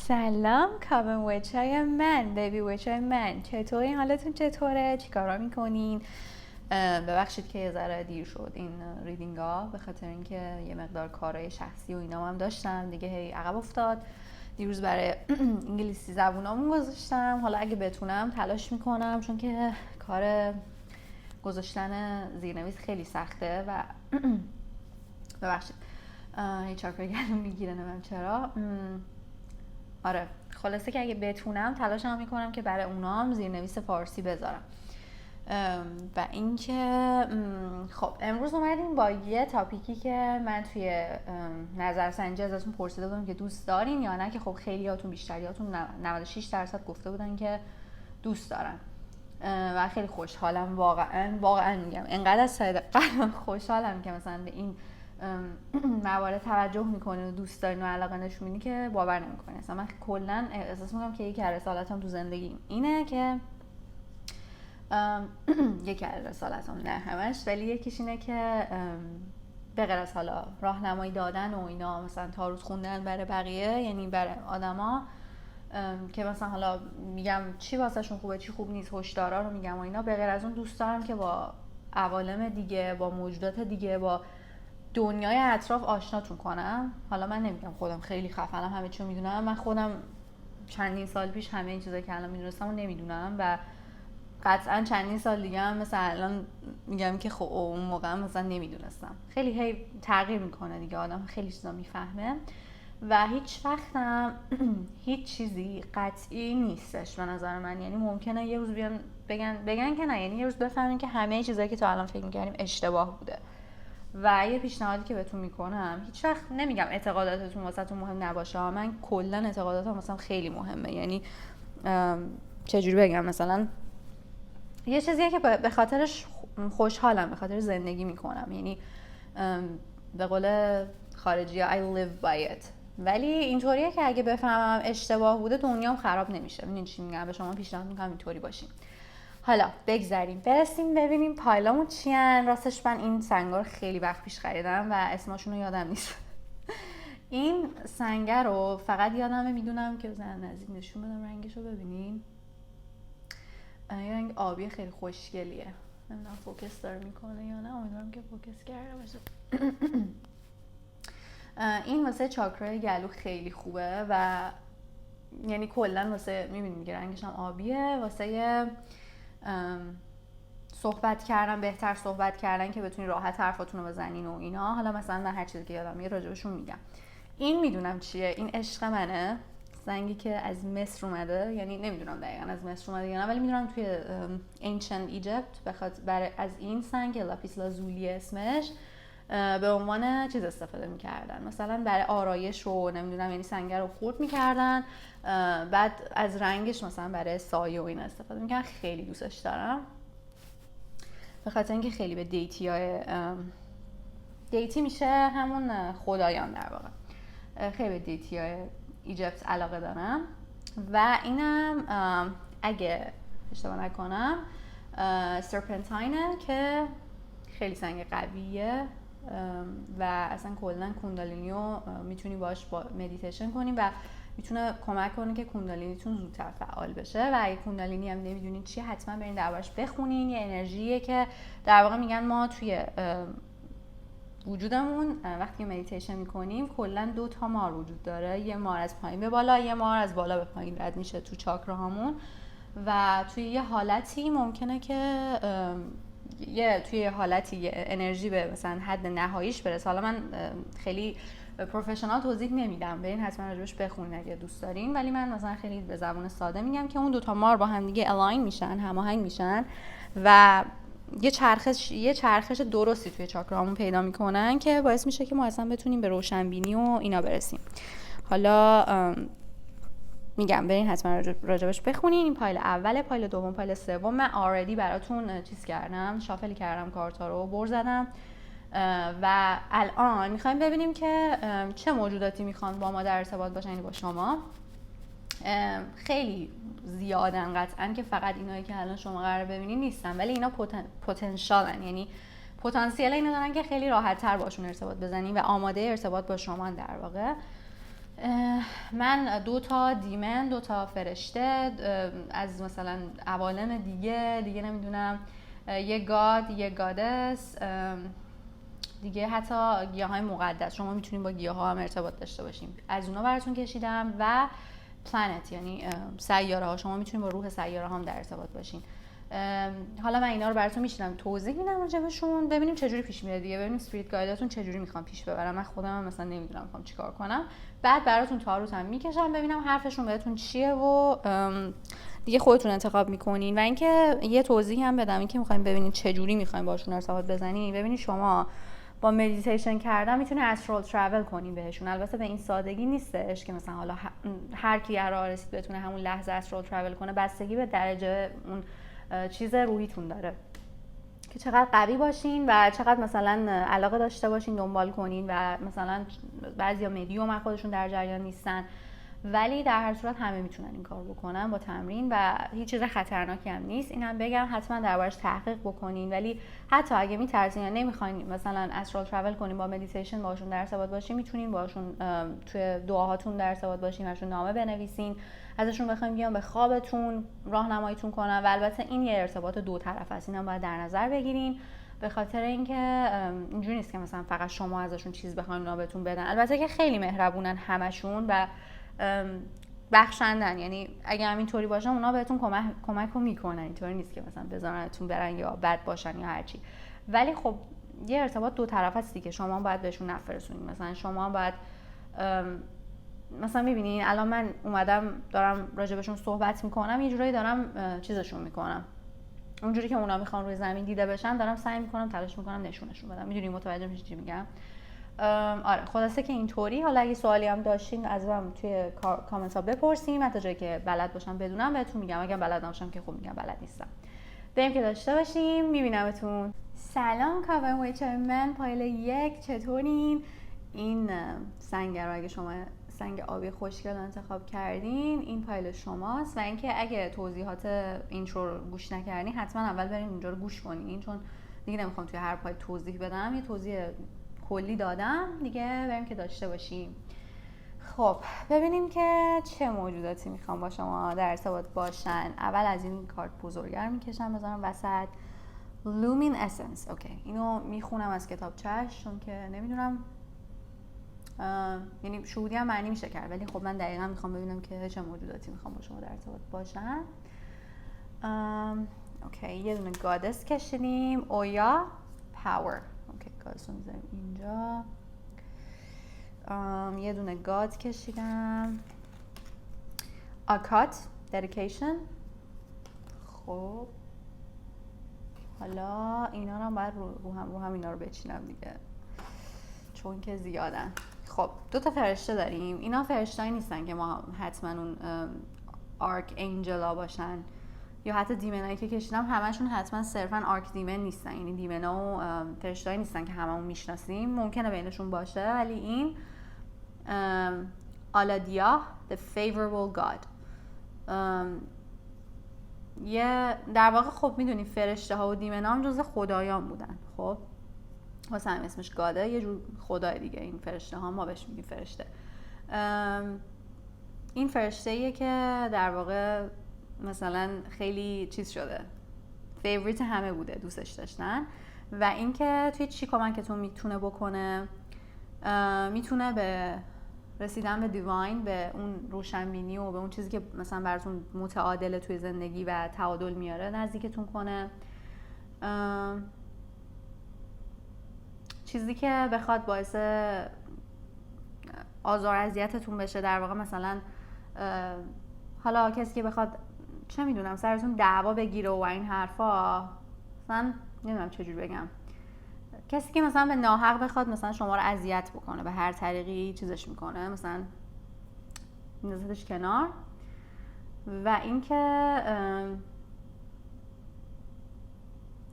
سلام کاوه وچای من بیبی وچای من چطورین؟ حالتون چطوره؟ چیکارا میکنین؟ ببخشید که یه ذره دیر شد این ریدینگ ها، به خاطر اینکه یه مقدار کارهای شخصی و اینا هم داشتم دیگه، هی عقب افتاد. دیروز برای انگلیسی زبونامون گذاشتم، حالا اگه بتونم تلاش میکنم، چون که کار گذاشتن زیرنویس خیلی سخته و ببخشید هی چاکر گلو میگیره، نمیم چرا. آره خلاصه که اگه بتونم تلاشم میکنم که برای اونام زیرنویس فارسی بذارم. و اینکه خب امروز اومدیم با یه تاپیکی که من توی نظرسنجی ازتون پرسیده بودم که دوست دارین یا نه، که خب خیلیاتون، بیشتریاتون 96% گفته بودن که دوست دارن و خیلی خوشحالم، واقعا میگم انقدر از ته قلبم خوشحالم که مثلا به این موارد توجه میکنین و دوست دارین و علاقه نشون میدین که باور نمیکنین. مثلا من کلا احساس میکنم که یکی از رسالتام تو زندگیم اینه که یکی از رسالتام، نه همش، ولی یکیش اینه که به غیر از حالا راهنمایی دادن و اینا، مثلا تاروت خوندن برای بقیه، یعنی برای آدما که مثلا حالا میگم چی واسهشون خوبه چی خوب نیست، هشدارا رو میگم و اینا. به غیر از اون دوست دارم که با عوالم دیگه، با موجودات دیگه، با دنیای اطراف آشناتون کنم. حالا من نمیگم خودم خیلی خفنم، همه چی رو میدونم، من خودم چندین سال پیش همه این چیزایی که الان میدونستم و نمیدونم و قطعا چندین سال دیگه هم مثلا الان میگم که خب اون موقع مثلا نمیدونستم. خیلی هی تغییر میکنه دیگه، آدم خیلی چیزا میفهمه و هیچ وقتم هیچ چیزی قطعی نیستش به نظر من. یعنی ممکنه یه روز بیان بگن که نه، یعنی یه روز بفهمین که همه چیزایی که تا الان فکر میکردیم اشتباه بوده. و یه پیشنهادی که بهتون میکنم، هیچ وقت نمیگم اعتقاداتتون واسهتون مهم نباشه، من کلا اعتقاداتم واسم خیلی مهمه. یعنی چجوری بگم، مثلا یه چیزیه که به خاطرش خوشحالم، به خاطر زندگی میکنم، یعنی به قول خارجی ها I live by it. ولی اینطوریه که اگه بفهمم اشتباه بوده دنیام خراب نمیشه. ببینید چی میگم، به شما پیشنهاد میکنم اینطوری باشین. حالا بگذاریم برسیم ببینیم پایلامون چیان. راستش من این سنگار خیلی وقت پیش خریدم و اسمشون رو یادم نیست. این سنگر رو فقط یادمه، میدونم که بزنم نزدیک نشون بدم رنگش رو ببینین. یه رنگ آبی خیلی خوشگلیه، نمیدونم فوکس داره میکنه یا نه، امیدوارم که فوکس کرده باشه. این واسه چاکرای گلو خیلی خوبه و یعنی کلا واسه، میبینید دیگه رنگش هم آبیه، واسه صحبت کردن، بهتر صحبت کردن که بتونین راحت حرفاتون رو بزنین و اینا. حالا مثلا من هر چیزی که یادم میاد راجبشون میگم. این میدونم چیه، این عشق منه، سنگی که از مصر اومده، یعنی نمیدونم دقیقاً از مصر اومده یا نه، ولی میدونم توی ancient Egypt بخاطر برای از این سنگ لاپیس لازولی اسمش به عنوان چیز استفاده میکردن، مثلا برای آرایش رو نمیدونم، یعنی سنگ رو خورد میکردن، بعد از رنگش مثلا برای سایه و این استفاده میکردن. خیلی دوستش دارم به خاطر اینکه خیلی به دیتی میشه همون خدایان در واقع، خیلی به دیتیای ایجپت علاقه دارم. و اینم اگه اشتباه نکنم سرپنتاینه که خیلی سنگ قویه و اصلا کلا کوندالینیو میتونی باش با مدیتیشن کنی و میتونه کمک کنه که کوندالینیتون زودتر فعال بشه. و اگه کوندالینی هم نمیدونین چیه، حتما برین دربارش بخونین. یه انرژیه که در واقع میگن ما توی وجودمون وقتی مدیتیشن میکنیم کلا 2 مار وجود داره، یه مار از پایین به بالا، یه مار از بالا به پایین رد میشه تو چاکراهامون و توی یه حالتی ممکنه که توی حالتی یه انرژی به مثلا حد نهاییش برسه. حالا من خیلی پروفشنال توضیح نمیدم، برین حتما راجبش بخونین اگه دوست دارین، ولی من مثلا خیلی به زبان ساده میگم که اون 2 مار با هم دیگه الاین میشن، هماهنگ میشن و یه چرخش درستی توی چاکرامون پیدا میکنن که باعث میشه که ما اصلا بتونیم به روشنبینی و اینا برسیم. حالا میگم برین حتما راجبش بخونین. این پایل اوله، پایل دوم، پایل سوم من آردی براتون چیز کردم، شافل کردم کارتا رو، بر زدم و الان میخوایم ببینیم که چه موجوداتی میخوان با ما در ارتباط باشن، یعنی با شما. خیلی زیادن قطعا که فقط اینایی که الان شما قرار ببینین نیستن، ولی اینا پتانسیالن، یعنی پتانسیل اینو دارن که خیلی راحت تر باشون ارتباط بزنین و آماده ارتباط با شما در واقع. من 2 دیمن، 2 فرشته از مثلا عوالم دیگه نمیدونم، یه گاد، یه گادس، دیگه حتی گیاهای مقدس، شما میتونید با گیاها هم ارتباط داشته باشین، از اونا براتون کشیدم. و پلنت یعنی سیاره ها، شما میتونید با روح سیاره ها هم در ارتباط باشین. حالا من اینا رو براتون میشینم توضیح میدم راجبشون، ببینیم چجوری پیش میاد دیگه، ببینیم اسپریت گایداتون چجوری میخوام پیش ببرم. من خودم هم مثلا نمیدونم میخوام چیکار کنم. بعد براتون تاروت هم میکشم ببینم حرفشون بهتون چیه و دیگه خودتون انتخاب میکنین. و اینکه یه توضیح هم بدم، اینکه میخوایم ببینید چجوری میخوایم باشون ارتباط بزنین. ببینید شما با مدیتیشن کردن میتونی استرال ترافل کنی بهشون. البته به این سادگی نیستش که مثلا حالا هر کی قرار رسید بتونه همون لحظه استرال ترافل کنه، بستگی به درجه اون چیز روحیتون داره که چقدر قوی باشین و چقدر مثلا علاقه داشته باشین دنبال کنین. و مثلا بعضیا مدیوم خودشون در جریان نیستن، ولی در هر صورت همه میتونن این کار بکنن با تمرین و هیچ چیز خطرناکی هم نیست. اینم بگم حتما دربارش تحقیق بکنین. ولی حتی اگه میترسین یا نمیخواین مثلا استرال ترافل کنین، با مدیتیشن باشون در ارتباط باشین، میتونین باشون توی دعاهاتون در ارتباط باشین، براشون نامه بنویسین، ازشون بخوایم بیان به خوابتون راهنماییتون کنن. و البته این یه ارتباط 2 طرفه است، اینم باید در نظر بگیرین، به خاطر اینکه اینجوری نیست که مثلا فقط شما ازشون چیز بخواین اونا بهتون بدن. البته که خیلی مهربونن همشون و بخشندن، یعنی اگه همینطوری باشن اونا بهتون کمک رو میکنن، اینطوری نیست که مثلا بذارنتون برن یا بد باشن یا هرچی. ولی خب یه ارتباط 2 طرفه است دیگه، شما باید بهشون نفرستونین. مثلا شما باید مثلا میبینین الان من اومدم دارم راجبشون صحبت میکنم، یه جورایی دارم چیزشون میکنم، اونجوری که اونا میخوان روی زمین دیده بشن دارم سعی میکنم تلاش میکنم نشونشون بدم. میدونی متوجه میشین چی میگم؟ آره خلاصه که اینطوری. حالا اگه سوالی هم داشتین ازم توی کامنت ها بپرسین، من تا جایی که بلد باشم بدونم بهتون میگم، اگه بلد نباشم که خب میگم بلد نیستم. بریم که داشته باشیم. میبینمتون. سلام کاون ویچر من، پایل 1 چطورین؟ این سنگ رو اگه شما سنگ آبی خوشگل انتخاب کردین این پایل شماست. و اینکه اگه توضیحات اینترو رو گوش نکردین حتما اول برین اونجا رو گوش کنین، چون دیگه نمیخوام توی هر پایل توضیح بدم، یه توضیح کلی دادم دیگه. بریم که داشته باشیم. خب ببینیم که چه موجوداتی میخوام با شما در ارتباط باشن. اول از این کارت بزرگر میکشم بذارم وسط. Luminescence. اوکی اینو میخونم از کتاب چش، چون که نمیدونم یعنی شهودی هم معنی میشه کرد، ولی خب من دقیقا میخوام ببینم که چه موجوداتی میخوام با شما در ارتباط باشن. اوکی یه دونه گادس کشیدیم، اویا پاور. اوکی گادس رو میذاریم اینجا. یه دونه گاد کشیدم، آکات ددیکیشن. خب حالا اینا رو هم باید رو هم اینا رو بچینم دیگه، چون که زیادن. خب 2 فرشته داریم. اینا فرشته‌ای نیستن که ما حتما اون آرک انجلا باشن، یا حتی دیمنایی که کشیدم همشون حتما صرفا آرک دیمن نیستن، یعنی دیمنا و فرشته‌ای نیستن که هممون میشناسیم، ممکنه بینشون باشه. ولی این آلادیا the favorable god، یه در واقع خب میدونی فرشته ها و دیمنا هم جزء خدایان بودن. خب واسه هم اسمش گاده، یه جور خدای دیگه. این فرشته ها ما بهش میگیم فرشته. این فرشته ایه که در واقع مثلا خیلی چیز شده، فیوریت همه بوده، دوستش داشتن. و اینکه توی چی کمکتون میتونه بکنه؟ میتونه به رسیدن به دیواین، به اون روشنبینی و به اون چیزی که مثلا براتون متعادله توی زندگی و تعادل میاره نزدیکتون کنه. چیزی که بخواد باعث آزار اذیتتون بشه، در واقع مثلا حالا کسی که بخواد چه میدونم سرتون دعوا بگیره و این حرفا، مثلا نمیدونم چجوری بگم، کسی که مثلا به ناحق بخواد مثلا شما رو اذیت بکنه به هر طریقی چیزش میکنه، مثلا میذارتش کنار. و اینکه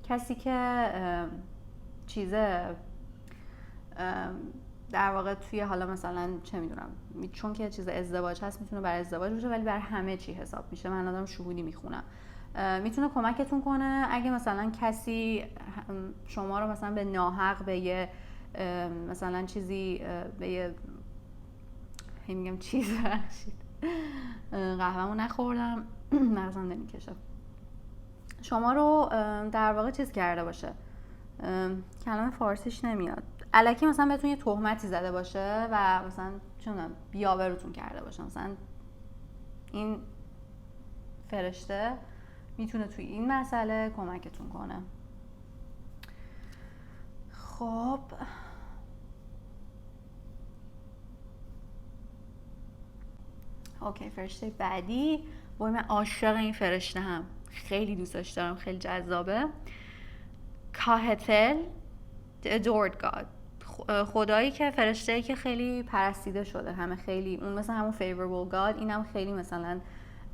کسی که چیزه در واقع توی حالا مثلا چه میدونم، چون که چیز ازدواج هست میتونه برای ازدواج باشه ولی برای همه چی حساب میشه. من دارم شهودی میخونم. میتونه کمکتون کنه اگه مثلا کسی شما رو مثلا به ناحق به یه مثلا چیزی، به یه میگم چیز بخشید قهوه‌مو نخوردم مغزم نمیکشه. شما رو در واقع چیز کرده باشه، کلمه فارسیش نمیاد، الکی مثلا بهتون یه تهمتی زده باشه و مثلا چونم بی‌آبروتون کرده باشه. مثلا این فرشته میتونه توی این مسئله کمکتون کنه. خب اوکی، فرشته بعدی. وای من عاشق این فرشته هم، خیلی دوستش دارم، خیلی جذابه. کاهتل، the adored God، خدایی که فرشته‌ای که خیلی پرستیده شده، همه خیلی اون مثلا همون favorable God، اینم خیلی مثلا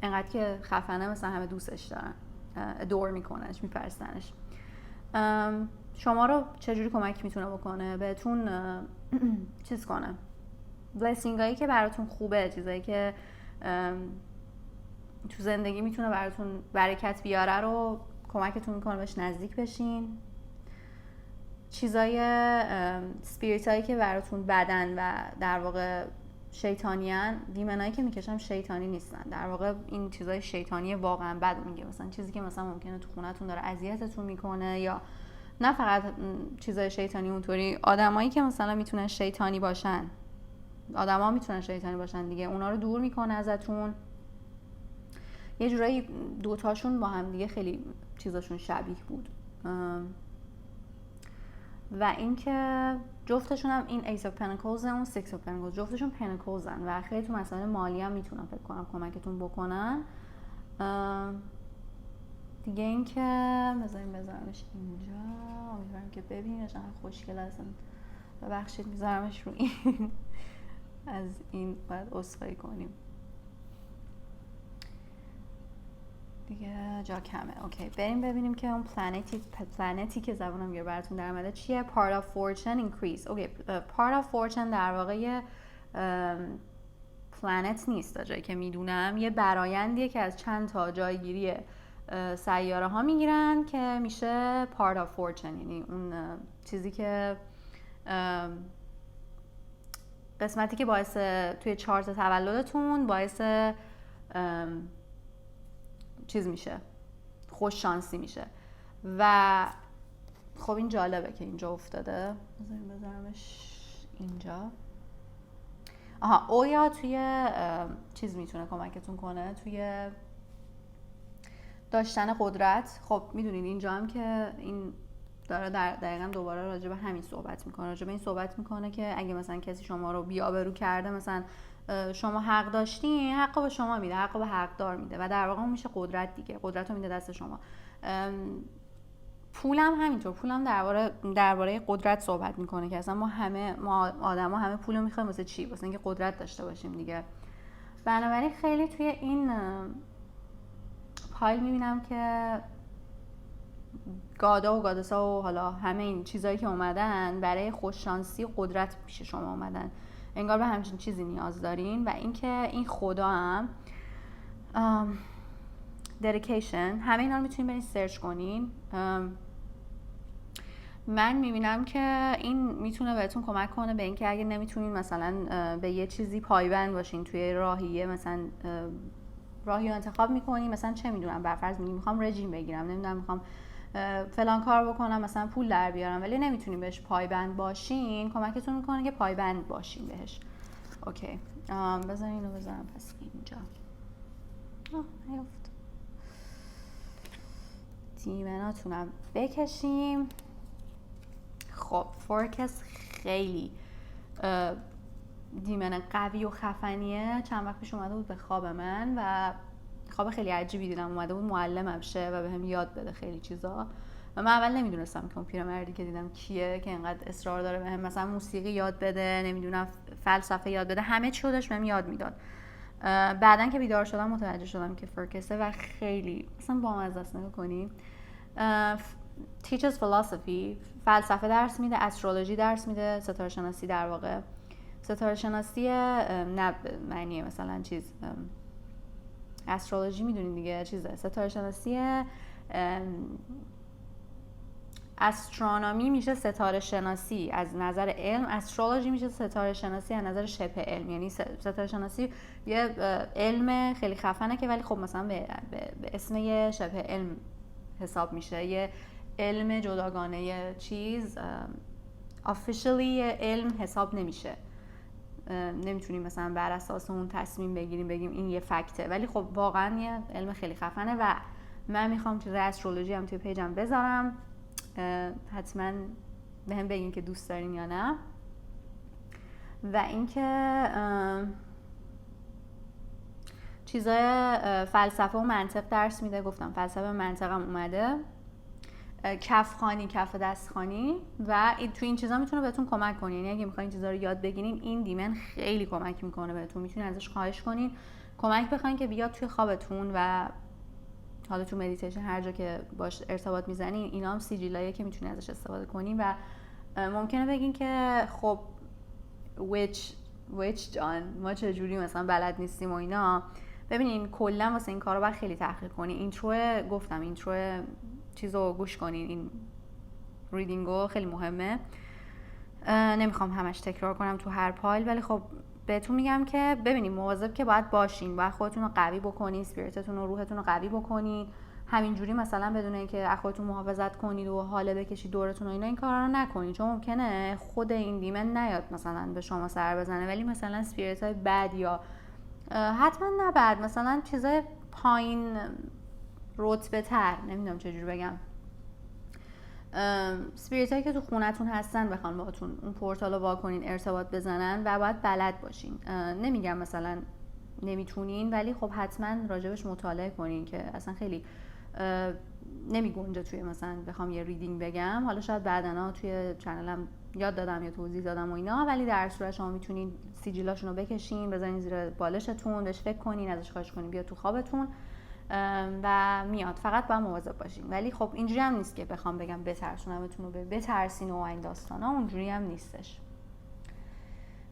انقدر که خفنه مثلا همه دوستش دارن، ادور میکننش، میپرستنش. شما رو چجوری کمک میتونه بکنه؟ بهتون چیز کنه، بلسینگ هایی که براتون خوبه، چیزایی که تو زندگی میتونه براتون برکت بیاره رو کمکتون میکنه بهش نزدیک بشین. چیزای سپیریت هایی که براتون بدن و در واقع شیطانیان، دیمنایی که میکشم شیطانی نیستن، در واقع این چیزای شیطانی واقعا بد میگه، مثلا چیزی که مثلا ممکنه تو خونتون داره اذیتتون میکنه، یا نه فقط چیزای شیطانی اونطوری، آدمایی که مثلا میتونن شیطانی باشن، آدما میتونن شیطانی باشن دیگه، اونا رو دور میکنه ازتون. یه جورایی دوتاشون با هم دیگه خیلی چیزاشون شبیه بود. و اینکه جفتشون هم این ایس اف پنتکلز اون سیکس اف پنتکلز جفتشون پنتکلزن و خیلی تو مسائل مالی هم میتونن فکر کنم کمکتون بکنن. دیگه اینکه بذارمش اینجا، امیدوارم که ببینیمش، خوشگل هستن، ببخشید میذارمش رو این از این باید عذرخواهی کنیم دیگه، جا کمه. اوکی بریم ببینیم که اون پلنتی که زبانم گیر براتون در اومده چیه. part of fortune increase. اوکی part of fortune در واقع یه پلنت نیست تا جایی که میدونم، یه برایندیه که از چند تا جایگیری سیاره ها میگیرن که میشه part of fortune، یعنی اون چیزی که قسمتی که باعث توی چارت تولدتون باعث چیز میشه، خوش شانسی میشه. و خب این جالبه که اینجا افتاده، بذارمش اینجا. اویا توی چیز میتونه کمکتون کنه، توی داشتن قدرت. خب میدونین اینجا هم که این داره دقیقاً دوباره راجع به همین صحبت میکنه، راجع به این صحبت میکنه که اگه مثلا کسی شما رو بی‌آبرو کرده، مثلا شما حق داشتین، حق به شما میده، حق به حقدار میده و در واقع میشه قدرت دیگه، قدرت رو میده دست شما. پولم همینطور، پولم درباره قدرت صحبت میکنه که اصلا ما آدما همه پولو میخوایم واسه چی؟ واسه اینکه قدرت داشته باشیم دیگه. بنابراین خیلی توی این پایل میبینم که گادا و گادسا و حالا همه این چیزایی که اومدن برای خوششانسی و قدرت پیش شما اومدن، انگار به همچین چیزی نیاز دارین. و اینکه این خدا هم dedication، همه اینا رو میتونین برین سرچ کنین. من میبینم که این میتونه بهتون کمک کنه به اینکه اگه نمیتونین مثلا به یه چیزی پایبند باشین، توی راهیه مثلا راهی رو انتخاب میکنین، مثلا چه میدونم برفرض میخوام رژیم بگیرم، نمیدونم میخوام فلان کار بکنم، مثلا پول در بیارم، ولی نمیتونین بهش پایبند باشین، کمکتون میکنه که پایبند باشین بهش. اوکی بذارین اینو بذارم پس اینجا. نیفت دیمناتونم بکشیم. خب فورکس خیلی دیمن قوی و خفنیه. چند وقت پیش اومده بود به خواب من و خواب خیلی عجیبی دیدم، اومده بود معلمم شه و بهم یاد بده خیلی چیزا و من اول نمیدونستم که اون پیرمردی که دیدم کیه که اینقدر اصرار داره بهم مثلا موسیقی یاد بده، نمیدونم فلسفه یاد بده، همه چی رو داشت بهم یاد میداد. بعدن که بیدار شدم متوجه شدم که فورکسه و خیلی مثلا بامزه است. نگاه کنی teaches philosophy، فلسفه درس میده، استرولوژی درس میده، ستاره شناسی. در واقع ستاره شناسی نه معنیه مثلا چیز، استرولوژی میدونین دیگه چیزه، ستاره شناسی استرونومی میشه ستاره شناسی از نظر علم، استرولوژی میشه ستاره شناسی از نظر شبه علم. یعنی ستاره شناسی یه علم خیلی خفنه که ولی خب مثلا به اسم یه شبه علم حساب میشه، یه علم جداگانه چیز officially علم حساب نمیشه. نمیتونیم مثلا بر اساس اون تصمیم بگیریم بگیم این یه فکته، ولی خب واقعا یه علم خیلی خفنه و من میخوام چیز استرولوژی هم توی پیجم بذارم، حتما بهم بگین که دوست دارین یا نه. و اینکه چیزای فلسفه و منطق درس میده، گفتم فلسفه و منطقم اومده، کفخانی، کف دستخانی و تو این چیزا میتونه بهتون کمک کنه. یعنی اگه میخواین چیزا رو یاد بگیرین این دیمن خیلی کمک میکنه بهتون، میتونین ازش خواهش کنین کمک بخواین که بیاد توی خوابتون و حالا تو مدیتیشن هر جا که باش ارتباط میزنین. اینا هم سیجیلاییه که میتونین ازش استفاده کنین و ممکنه بگین که خب witch جان ما چجوری مثلا بلد نیستیم و اینا. ببینین کلا واسه این کارا باید خیلی تحقیق کنین. اینترو چیزو گوش کنین، این ریدینگو خیلی مهمه. نمیخوام همش تکرار کنم تو هر پایل، ولی خب بهتون میگم که ببینید مواظب که باید باشین، باید خودتون رو قوی بکنین، اسپریتتون و روحتون رو قوی بکنین. همینجوری مثلا بدون اینکه از خودتون محافظت کنید و حاله بکشید دورتون و اینا این کارا رو نکنید، چون ممکنه خود این دیمن نیاد مثلا به شما سر بزنه، ولی مثلا اسپریت های بد یا حتما نه بد، مثلا چیزای پایین رتبه تر، نمیدونم چجوری بگم، اسپریت هایی که تو خونتون هستن بخوان باهاتون اون پورتال رو وا کنین ارتباط بزنن و باید بلد باشین. نمیگم مثلا نمیتونین، ولی خب حتما راجبش مطالعه کنین که اصلا خیلی نمیگنجه توی مثلا بخوام یه ریدینگ بگم. حالا شاید بعدنا توی چنلم یاد دادم یا توضیح دادم و اینا، ولی در صورت شما میتونین سیجیلاشون رو بکشین، بزنین زیر بالشتون، بهش فکر کنین، ازش خواهش کنین بیاد تو خوابتون و میاد. فقط باید مواظب باشین. ولی خب اینجوری هم نیست که بخوام بگم بترسونمتون رو بترسین و این داستانا، اونجوری هم نیستش.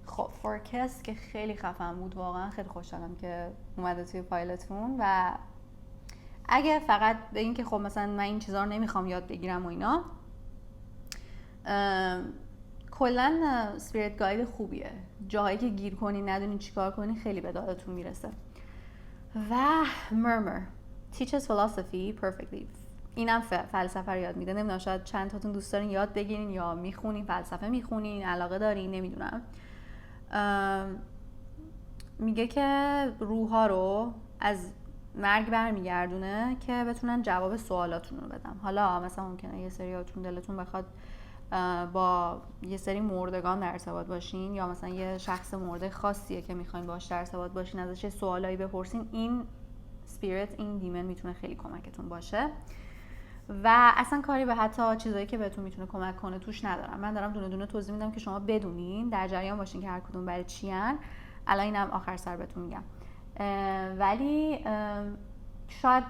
خب فورکست که خیلی خفن بود، واقعا خیلی خوشحالم که اومده توی پایلتون. و اگه فقط به این که خب مثلا من این چیزا رو نمیخوام یاد بگیرم و اینا، کلا اسپریت گاید خوبیه، جاهایی که گیر کنین ندونین چیکار کنین خیلی به دادتون میرسه. و murmur teaches philosophy perfectly. اینم فلسفه رو یاد میده. نمیدونم شاید چند تاتون دوست دارین یاد بگیرین یا میخونین، فلسفه میخونین، علاقه دارین، نمیدونم. میگه که روح‌ها رو از مرگ برمیگردونه که بتونن جواب سوالاتون رو بدن. حالا مثلا ممکنه یه سریاتون دلتون بخواد با یه سری مردگان در ارتباط باشین، یا مثلا یه شخص مرده خاصیه که میخواین باهاش در ارتباط باشین، ازش یه سوالایی بپرسین، این اسپریت، این دیمن میتونه خیلی کمکتون باشه. و اصلا کاری به حتی چیزایی که بهتون میتونه کمک کنه توش ندارم. من دارم دونه دونه توضیح میدم که شما بدونین، در جریان باشین که هر کدوم برای چی ان. الان اینم آخر سر بهتون میگم. ولی شاید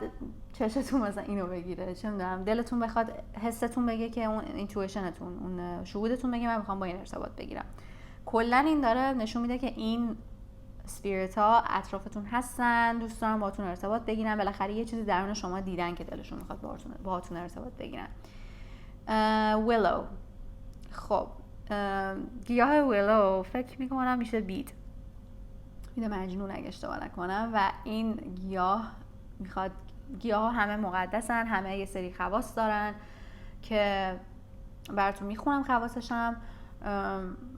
چشتون مثلا اینو بگیره، چه میدونم دلتون بخواد، حستون بگه که اون اینتویشنتون، اون شهودتون بگه من میخوام با این ارتباط بگیرم. کلا این داره نشون میده که این اسپریت ها اطرافتون هستن، دوست دارن باهاتون ارتباط بگیرن، بالاخره یه چیزی درون شما دیدن که دلشون میخواد باهاتون ارتباط بگیرن. ویلو، خب گیاه ویلو فکر میکنم میشه بید مجنون اگه اشتباه نکنم. و این گیاه میخواد، گیاه همه مقدسن، همه یه سری خواص دارن که براتون میخونم خواصشم.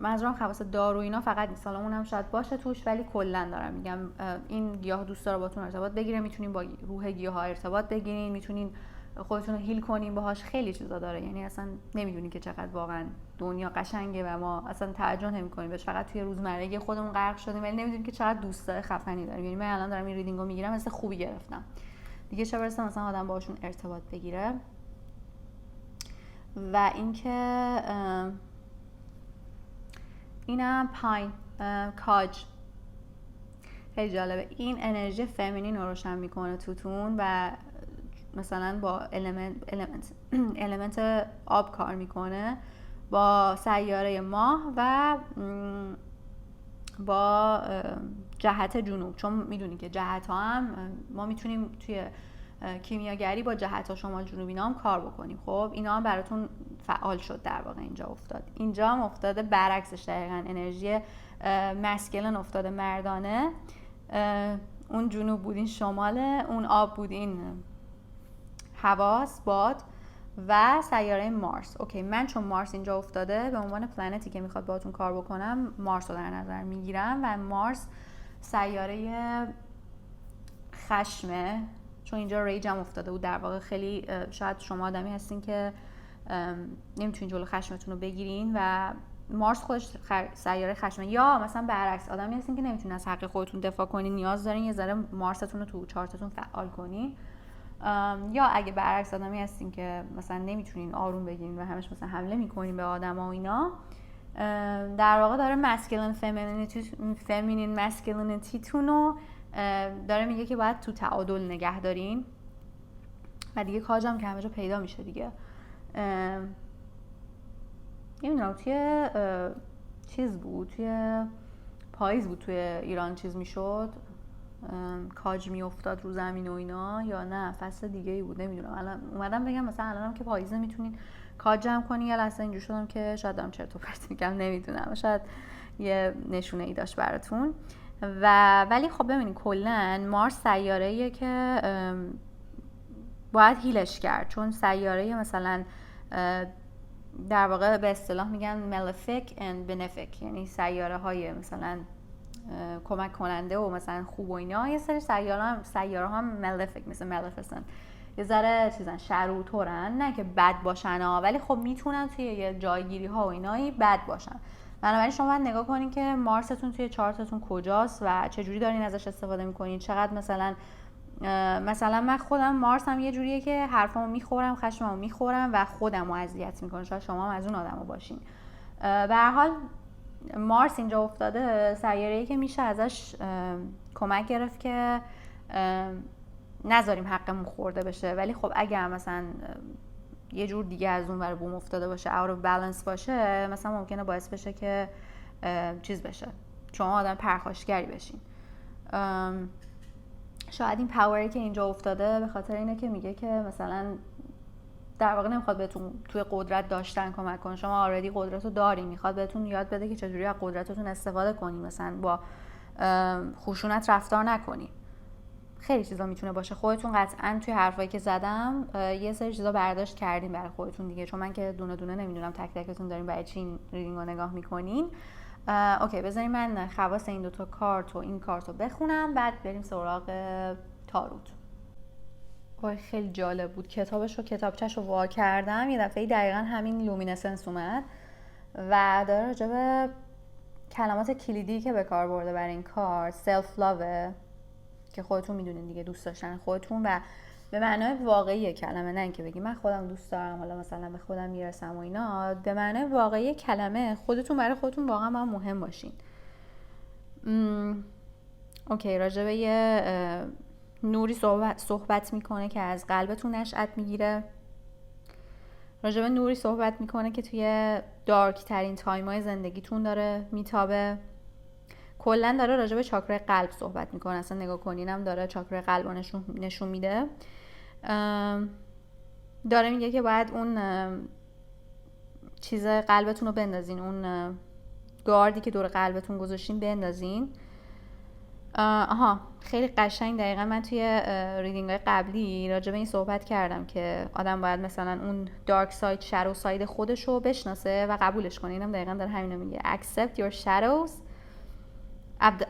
منظورم خواص دارو اینا فقط نیست، حالا اونم شاید باشه توش، ولی کلا دارم میگم این گیاه دوست داره باهاتون ارتباط بگیره، میتونین با روح گیاه ها ارتباط بگیرین، میتونین خودتون رو هیل کنین باهاش، خیلی چیزا داره. یعنی اصلا نمیدونین که چقدر واقعا دنیا قشنگه و ما اصلا توجه نمی‌کنیم بهش، فقط توی روزمرگی خودمون غرق شدیم، ولی نمیدونیم که چقدر دوستای خفنی داریم. یعنی من الان دارم این ریدینگو میگیرم، مثل خوبی گرفتم دیگه، چه برسه مثلا آدم باهاشون ارتباط بگیره. و اینکه اینم پاین کاج، خیلی جالبه. این انرژی فمینین رو روشن میکنه توتون و مثلا با المنت آب کار میکنه، با سیاره ماه و با جهت جنوب، چون میدونی که جهت ها هم ما میتونیم توی کیمیاگری با جهت شمال جنوب اینا هم کار بکنیم. خب اینا هم براتون فعال شد در واقع. اینجا افتاد، اینجا هم افتاده برعکسش دقیقاً، انرژی مسکلن افتاده مردانه. اون جنوب بودین شماله، اون آب بودین حواس باد و سیاره مارس. اوکی، من چون مارس اینجا افتاده به عنوان پلنتی که میخواد باهاتون کار بکنم مارس رو در نظر میگیرم و مارس سیاره خشمه، چون اینجا ریج هم افتاده بود در واقع. خیلی شاید شما آدمی هستین که نمیتونین جلو خشمتون رو بگیرین و مارس خودش سیاره خشمه، یا مثلا برعکس آدمی هستین که نمیتونین از حق خودتون دفاع کنین، نیاز دارین یه ذره مارستون رو تو چارتتون فعال کنین. یا اگه برعکس آدمی هستین که مثلا نمیتونین آروم بگیرین و همش مثلا حمله میکنین به آدما و اینا، در واقع داره مسکلین فمینین مسکلینیتیتون رو داره میگه که باید تو تعادل نگه دارین و دیگه کاجم که همه جا پیدا میشه دیگه. نمیدونم توی چیز بود، توی پاییز بود توی ایران چیز میشد، کاج میافتاد رو زمین و اینا، یا نه فصل دیگه ای بود نمیدونم. الان اومدم بگم مثلا الانم که پاییزه میتونین کاج جمع کنین، یا لحظه اینجور شدم که شاید دارم چرت و پرت میگم نمیدونم، شاید یه نشونه ای داشت براتون. ولی خب ببینید کلا مارس سیاره‌ایه که باید هیلش کرد، چون سیاره مثلا در واقع به اصطلاح میگن ملفیک and بنفیک، یعنی سیاره های مثلا کمک کننده و مثلا خوب و اینا. یه سری سیاره هم ملفیک مثل ملفیسنت یه ذره چیزن شروطورن، نه که بد باشن ها، ولی خب میتونن توی یه جایگیری ها و اینایی بد باشن. بنابراین شما باید نگاه کنین که مارستون توی چارتتون کجاست و چجوری دارین ازش استفاده میکنین. چقدر مثلا من خودم مارسم یه جوریه که حرفامو میخورم، خشممو میخورم و خودمو اذیت میکنه. شاید شما هم از اون آدما باشین. به هر حال مارس اینجا افتاده، سیاره‌ای که میشه ازش کمک گرفت که نذاریم حقمون خورده بشه. ولی خب اگر مثلا یه جور دیگه از اون ور بوم افتاده باشه، out of balance باشه، مثلا ممکنه باعث بشه که چیز بشه، شما آدم پرخاشگری بشین. شاید این پاوری که اینجا افتاده به خاطر اینه که میگه که مثلا در واقع نمیخواد بهتون توی قدرت داشتن کمک کنه، شما آردی قدرت رو دارین، میخواد بهتون یاد بده که چجوری از قدرتتون استفاده کنی، مثلا با خشونت رفتار نکنی. خیلی چیزا میتونه باشه. خودتون قطعا توی حرفایی که زدم یه سری چیزا برداشت کردین برای خودتون دیگه، چون من که دونه دونه نمیدونم تک تکتون دارین برای چی این ریدینگ رو نگاه میکنین. اوکی، بذارین من خواص این دوتا کارت و این کارت رو بخونم، بعد بریم سراغ تاروت. وای خیلی جالب بود. کتابچه‌ش رو وا کردم، یه دفعه دقیقاً همین لومینسنس اومد و داره راجع به کلمات کلیدی که به کار برده برای این کار. سلف لاو که خودتون میدونین دیگه، دوست داشتن خودتون و به معنای واقعی کلمه، نه اینکه بگی من خودم دوست دارم حالا مثلا به خودم میرسم و اینا. به معنای واقعی کلمه خودتون برای خودتون واقعا مهم باشین. اوکی، راجع به یه نوری صحبت میکنه که از قلبتون نشأت میگیره. راجع به نوری صحبت میکنه که توی دارک ترین تایمای زندگیتون داره میتابه. کلا داره راجع به چاکرای قلب صحبت میکنه. اصلا نگاه کنینم داره چاکرای قلب رو نشون میده. داره میگه که باید اون چیز قلبتون رو بندازین، اون گاردی که دور قلبتون گذاشتین بندازین. خیلی قشنگ. دقیقا من توی ریدینگ های قبلی راجع به این صحبت کردم که آدم باید مثلا اون دارک ساید، شادو ساید خودش رو بشناسه و قبولش کنه. اینم دقیقا داره همینو میگه. Accept your shadows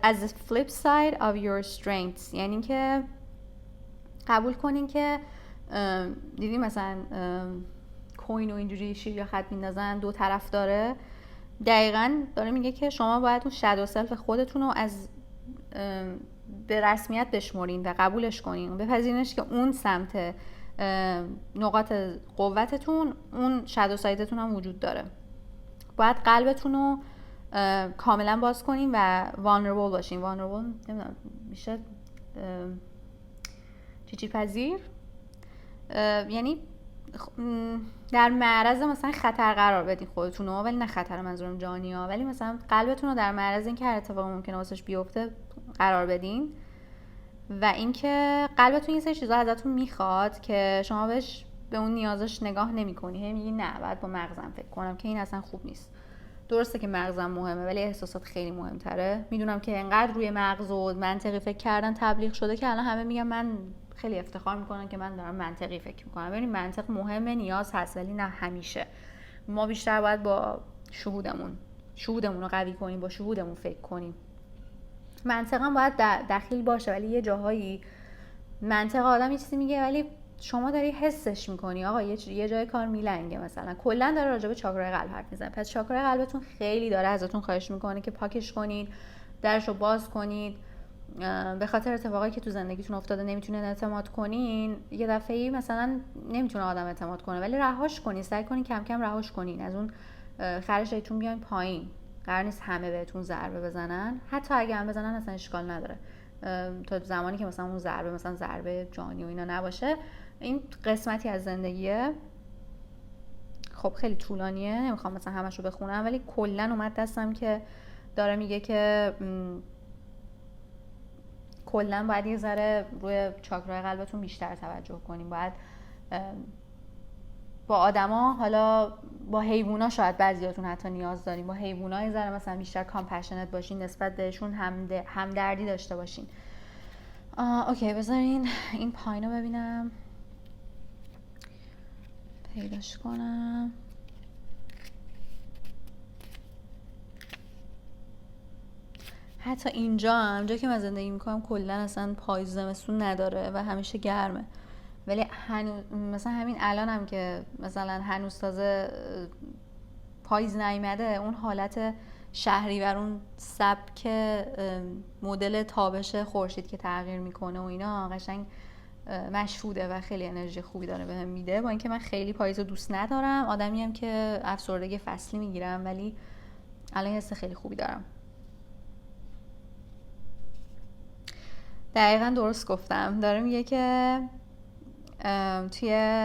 as the flip side of your strengths. یعنی که قبول کنین که دیدی مثلا کوین و اینجوری شیر یا خط میندازن دو طرف داره. دقیقاً داره میگه که شما باید اون شادو سلف خودتون رو از به رسمیت بشمرین و قبولش کنین، بپذیرینش که اون سمت نقاط قوتتون، اون شادو سایدتون هم وجود داره. باید قلبتون رو کاملا باز کنین و vulnerable باشین. vulnerable نمیدونم میشه چی پذیر، یعنی در معرض مثلا خطر قرار بدین خودتون رو، ولی نه خطر منظورم جانی ها، ولی مثلا قلبتون رو در معرض این که هر اتفاق ممکنه واسش بیفته قرار بدین و اینکه قلبتون یه سری چیزا ازتون میخواد که شما به اون نیازش نگاه نمی‌کنی، میگی نه باید با مغزم فکر کنم که این اصلا خوب نیست. درسته که مغزم مهمه ولی احساسات خیلی مهمتره. میدونم که انقدر روی مغز و منطقی فکر کردن تبلیغ شده که الان همه میگن، من خیلی افتخار میکنن که من دارم منطقی فکر میکنم. ببین منطق مهمه، نیاز هست، ولی نه همیشه. ما بیشتر باید با شهودمون رو قوی کنیم، با شهودمون فکر کنیم. منطقا باید دخیل باشه، ولی یه جاهایی منطق آدم یه چیزی میگه ولی شما داری حسش میکنی آقا یه جای کار میلنگه. مثلا کلا داره راجع به چاکرای قلب حرف میزنه، پس چاکرای قلبتون خیلی داره ازتون خواهش میکنه که پاکش کنید، درشو باز کنید. به خاطر اتفاقایی که تو زندگیتون افتاده نمیتونین اعتماد کنین، یه دفعه‌ای مثلا نمیتونه آدم اعتماد کنه، ولی رهاش کنین، سعی کنین کم کم رهاش کنین، از اون خرشتون بیاین پایین. قرار نیست همه بهتون ضربه بزنن، حتی اگه هم بزنن اصلا اشکال نداره تا زمانی که مثلا اون ضربه مثلا ضربه جانی و اینا نباشه. این قسمتی از زندگیه. خب خیلی طولانیه، نمیخوام مثلا همشو بخونم، ولی کلا اومد دستم که داره میگه که کلا باید یه ذره روی چاکرای قلبتون بیشتر توجه کنیم. باید با آدما، حالا با حیوونا شاید بعضیاتون حتی نیاز دارین، با حیوونا یه ذره مثلا بیشتر کامپشنت باشین، نسبت بهشون همدردی داشته باشین. اوکی بذارین این پایینو ببینم، پیداش کنم. حتی اینجا که من زندگی میکنم کلا اصلا پاییز زمستون نداره و همیشه گرمه، ولی مثلا همین الانم که مثلا هنوز تازه پاییز نیامده، اون حالت شهریور، اون سبک مدل تابش خورشید که تغییر میکنه و اینا قشنگ مشهوده و خیلی انرژی خوبی داره بهم میده. با اینکه من خیلی پاییز رو دوست ندارم، آدمیم که افسردگی فصلی میگیرم، ولی الان حس خیلی خوبی دارم. دقیقا درست گفتم. داره میگه که توی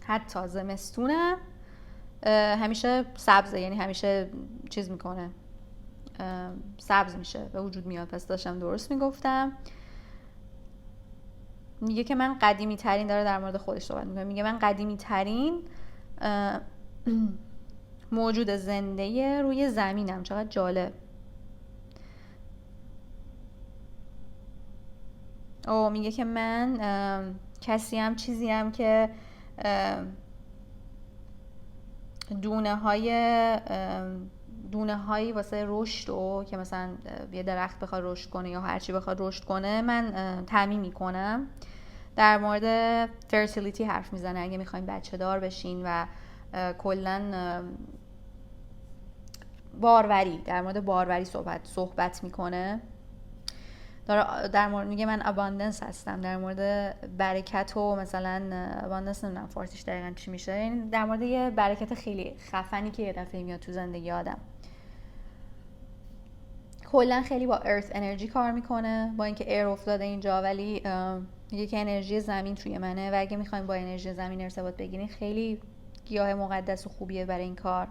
حتی زمستونه همیشه سبزه، یعنی همیشه چیز میکنه، سبز میشه، به وجود میاد. پس داشتم درست میگفتم. میگه که من قدیمی ترین، داره در مورد خودش صحبت میکنه، میگه من قدیمی ترین موجود زنده روی زمینم. چقدر جالب. میگه که من چیزیم که دونه هایی واسه رشد و که مثلا یه درخت بخواد رشد کنه یا هرچی بخواد رشد کنه من تامین میکنم. در مورد فرتیلیتی حرف میزنه، اگه میخواین بچه دار بشین و کلن باروری، در مورد باروری صحبت میکنه. در مورد میگه من اباندنس هستم، در مورد برکت و مثلا اباندنس نمیدونم فارسیش دقیقا چی میشه، یعنی در مورد یه برکت خیلی خفنی که یه دفعه میاد تو زندگی آدم. کلا خیلی با ارث انرژی کار میکنه، با اینکه ایر افتاده اینجا، ولی میگه که انرژی زمین توی منه و اگه میخوایم با انرژی زمین ارتباط بگیرین خیلی گیاه مقدس و خوبیه برای این کار.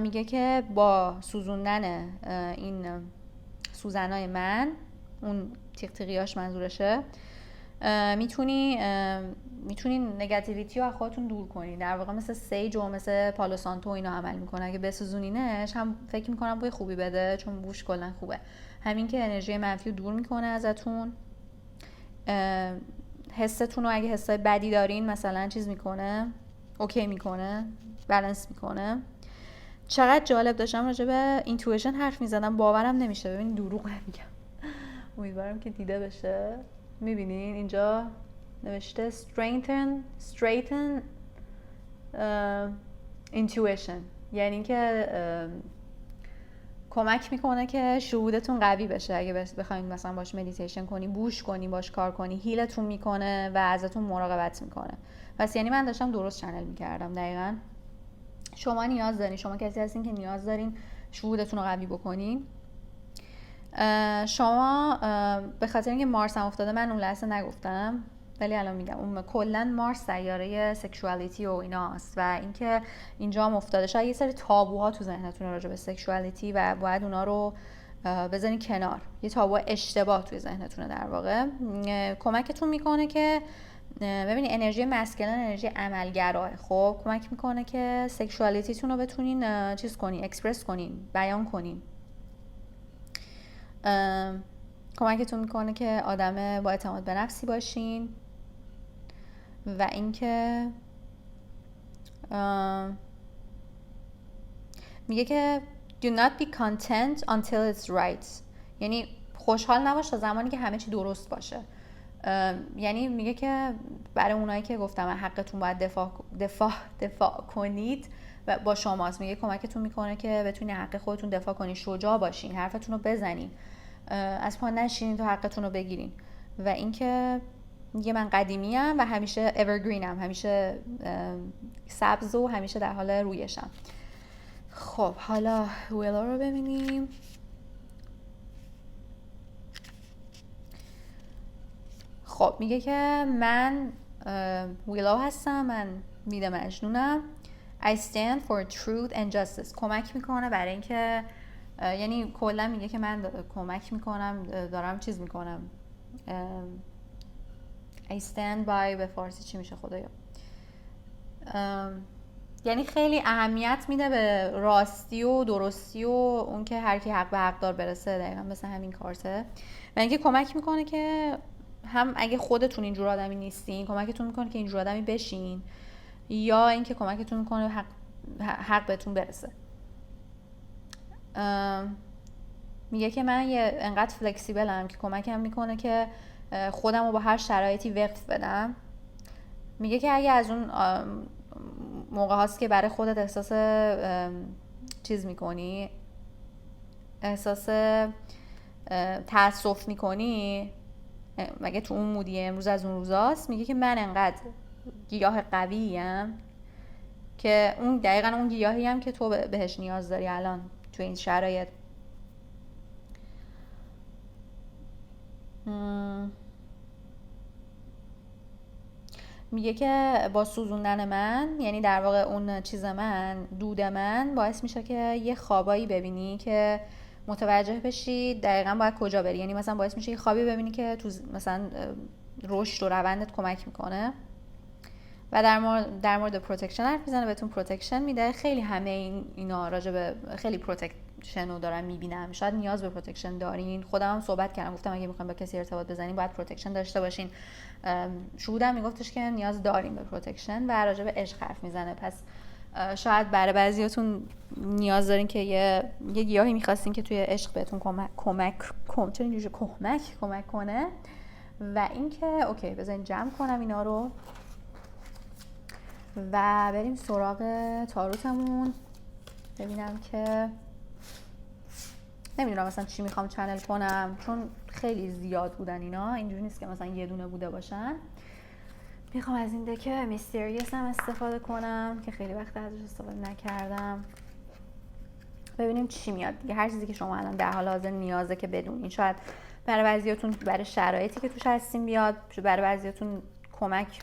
میگه که با سوزوندن این سوزنای من، اون تیغ تیغیاش منظورشه، میتونین نگاتیویتی رو از خودتون دور کنین. در واقع مثل سیج و مثل پالو سانتو اینا عمل میکنه. اگه بسوزونینش هم فکر میکنم بوی خوبی بده، چون بوش کلا خوبه. همین که انرژی منفی رو دور میکنه ازتون. حستون رو اگه حسای بدی دارین مثلا چیز میکنه، اوکی میکنه، بالانس میکنه. چقدر جالب. داشتم راجع به اینتویشن حرف میزدم، باورم نمیشه. ببین دروغ نمیگم، امیدوارم که دیده بشه. میبینین اینجا نوشته straighten intuition، یعنی که کمک میکنه که شهودتون قوی بشه. اگه بخواید مثلا باش مدیتیشن کنی، بوش کنی، باش کار کنی، هیلتون میکنه و ازتون مراقبت میکنه. پس یعنی من داشتم درست چنل میکردم. دقیقاً شما نیاز دارین، شما کسی هستین که نیاز دارین شهودتون رو قوی بکنین. شما به خاطر اینکه مارس هم افتاده، من اون لحظه نگفتم ولی الان میگم، اون کلا مارس سیاره سکشوالیتی و ایناست و اینکه اینجا هم افتاده، شاید یه سری تابوها تو ذهنتون راجع به سکشوالیتی و باید اونا رو بذارین کنار. یه تابو اشتباه توی ذهنتونه در واقع. کمکتون میکنه که ببینید انرژی مسکلین انرژی عملگراه. خب کمک میکنه که سکشوالیتیتون رو بتونین چیز کنین، اکسپرس کنین، بیان کنین. کمکتون میکنه که آدم با اعتماد به نفسی باشین و اینکه میگه که do not be content until it's right. یعنی خوشحال نباش تا زمانی که همه چی درست باشه. یعنی میگه که برای اونایی که گفتم حقتون باید دفاع کنید و با شماست. میگه کمکتون میکنه که بتونید حق خودتون دفاع کنید، شجاع باشین، حرفتون رو بزنین، از پا نشینین تا حقتون رو بگیرین. و اینکه میگه من قدیمیم و همیشه evergreenم، همیشه سبز و همیشه در حال رویشم. خب حالا ویلا رو ببینیم. خب میگه که من ویلا هستم، من مید مجنونم. I stand for truth and justice. کمک میکنه برای اینکه یعنی کلا میگه که من کمک میکنم، دارم چیز میکنم. I stand by به فارسی چی میشه خدایا؟ یعنی خیلی اهمیت میده به راستی و درستی و اون که هر کی حق به حقدار برسه. دقیقا مثل همین کارته. و اینکه کمک میکنه که هم اگه خودتون اینجور آدمی نیستین کمکتون میکنه که اینجور آدمی بشین، یا اینکه کمکتون میکنه حق بهتون برسه. میگه که من انقدر فلکسیبلم که کمکم میکنه که خودم رو با هر شرایطی وقف بدم. میگه که اگه از اون موقع هاست که برای خودت احساس چیز میکنی، احساس تأسف میکنی، مگه تو اون مودیه امروز از اون روزاست، میگه که من انقدر گیاه قوییم که اون دقیقا اون گیاهی هم که تو بهش نیاز داری الان تو این شرایط. میگه که با سوزوندن من، یعنی در واقع اون چیز من، دود من، باعث میشه که یه خوابایی ببینی که متوجه بشی دقیقا باید کجا بری. یعنی مثلا باعث میشه یه خوابی ببینی که تو مثلا رشد و روندت کمک میکنه. و در مورد پروتکشن حرف میزنه، بهتون پروتکشن میده. خیلی همه اینا راجع به خیلی پروتکشن رو دارم میبینم. شاید نیاز به پروتکشن دارین. خودم هم صحبت کردم، گفتم اگه میخواین با کسی ارتباط بزنین باید پروتکشن داشته باشین. شهودم میگفتش که نیاز داریم به پروتکشن و راجع به عشق حرف میزنه. پس شاید برای بعضیاتون نیاز دارین که یه گیاهی میخواستین که توی عشق بهتون کمک کنه. و اینکه اوکی بذارین جمع کنم اینا رو و بریم سراغ تاروتمون. ببینم که نمیدونم مثلا چی میخوام چنل کنم، چون خیلی زیاد بودن اینا، اینجوری نیست که مثلا یه دونه بوده باشن. میخوام از این دکه میستریس هم استفاده کنم که خیلی وقت ازش استفاده نکردم. ببینیم چی میاد دیگه. هر چیزی که شما الان در حال حاضر نیازه که بدونین. شاید برای بعضیاتون برای شرایطی که توش هستین بیاد، برای بعضیاتون کمک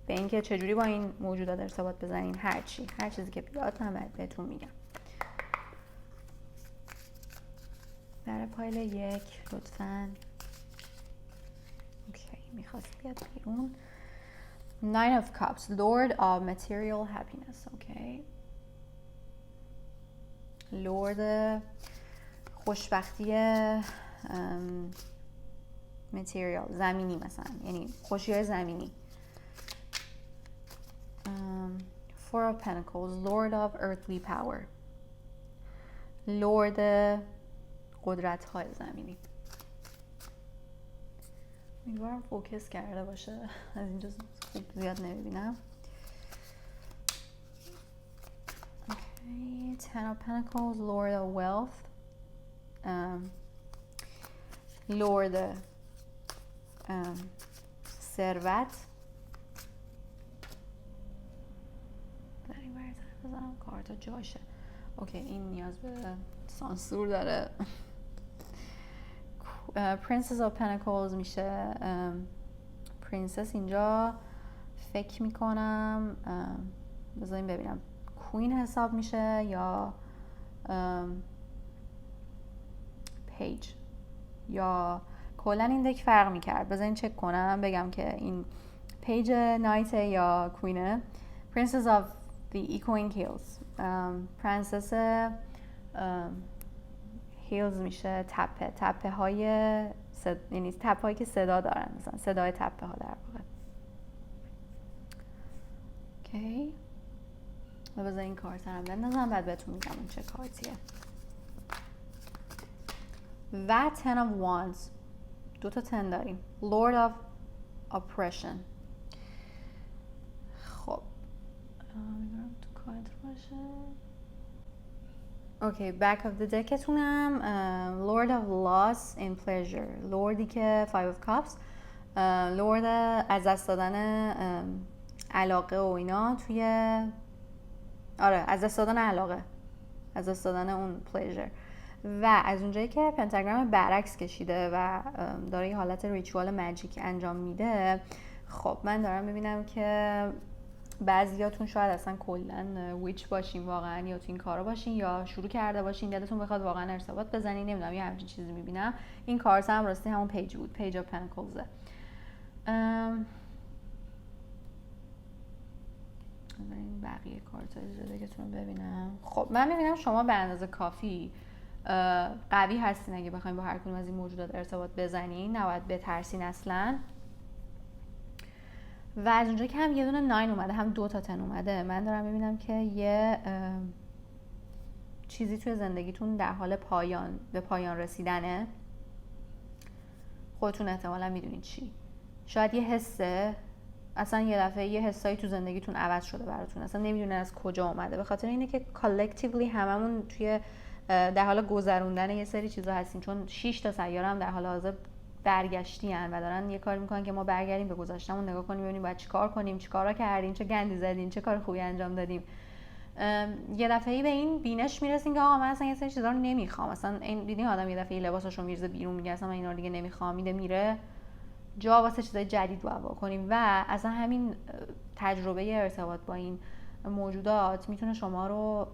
به اینکه چجوری با این موجودات ارتباط بزنین. هر چیزی که بیاد من بهتون میگم. برای پایل 1 لطفاً. اوکی میخواست بیاد بیرون. 9 of Cups, Lord of Material Happiness. اوکی، لورد خوشبختی متریال، زمینی مثلا، یعنی خوشی‌های زمینی. Four of Pentacles, Lord of Earthly Power, لورد قدرت‌های زمینی. امیدوارم فوکس کرده باشه، از اینجا خوب زیاد نمیبینم. Okay, Ten of Pentacles, Lord of Wealth, Lord ثروت. بزنم کارتا جاشه. اوکی این نیاز به سانسور داره. Princess of Pentacles میشه. پرنسس اینجا فکر میکنم بذاریم ببینم کوین حساب میشه یا پیج یا کلا این دک فرق میکرد. بذارین چک کنم بگم که این پیج نایت یا کوینه. Princess of the Echoing Hills. پرنسس هیلز میشه تپه های یعنی تپه هایی که صدا دارن، مثلا صدای تپه ها در واقع. اوکی، و بذار این کارت هم بندازم بعد بهتون میگم اون چه کارتیه. و Ten of Wands، 2 تا 10 داریم. Lord of Oppression. خب میدونم تو کارت باشه. اوکی، back of the deckتونم Lord of Loss and Pleasure. لوردی که Five of Cups، لورد از دست دادن علاقه و اینا توی از دست دادن علاقه، از دست دادن اون pleasure. و از اونجایی که پنتاگرام برعکس کشیده و داره یه حالت ریچوال ماجیک انجام میده، خب من دارم میبینم که بعضیاتون شاید اصلا کلا ویچ باشین واقعا، یا تو این کارا باشین یا شروع کرده باشین دلتون بخواد واقعا ارتباط بزنین. نمیدونم یه همچین چیزی میبینم. این کارت هم راستی همون پیج بود، پیج اف پنتاکلز. این بقیه کارتای زدگتون رو ببینم. خب من میبینم شما به اندازه کافی قوی هستین اگه بخواین با هر کدوم از این موجودات ارتباط بزنین، نباید بترسین اصلا. و از اونجا که هم یه دونه 9 اومده هم 2 تا 10 اومده، من دارم میبینم که یه چیزی توی زندگیتون در حال به پایان رسیدنه. خودتون احتمالا میدونید چی. شاید یه حسه، اصلا یه دفعه یه حسایی تو زندگیتون عوض شده براتون، اصلا نمیدونه از کجا اومده. به خاطر اینه که کالکتیولی هممون توی در حال گذروندن یه سری چیزا هستیم، چون 6 تا سیاره هم در حال حاضر برگشتی ان و دارن یه کاری میکنن که ما برگردیم به گذشتهمون، نگاه کنیم ببینیم باید چیکار کنیم، چیکارا کردیم، چه گندی زدیم، چه کار خوبی انجام دادیم. یه دفعه‌ای به این بینش میرسین که آقا من اصلا یه سری چیزا رو نمیخوام. اصلا این دیدین آدم یه دفعه لباساشو میریزه بیرون، میگه اصلا من اینا رو دیگه نمیخوام، میره جا واسه چیزای جدید باید کنیم. و اصلا همین تجربه ارتباط با این موجودات میتونه شما رو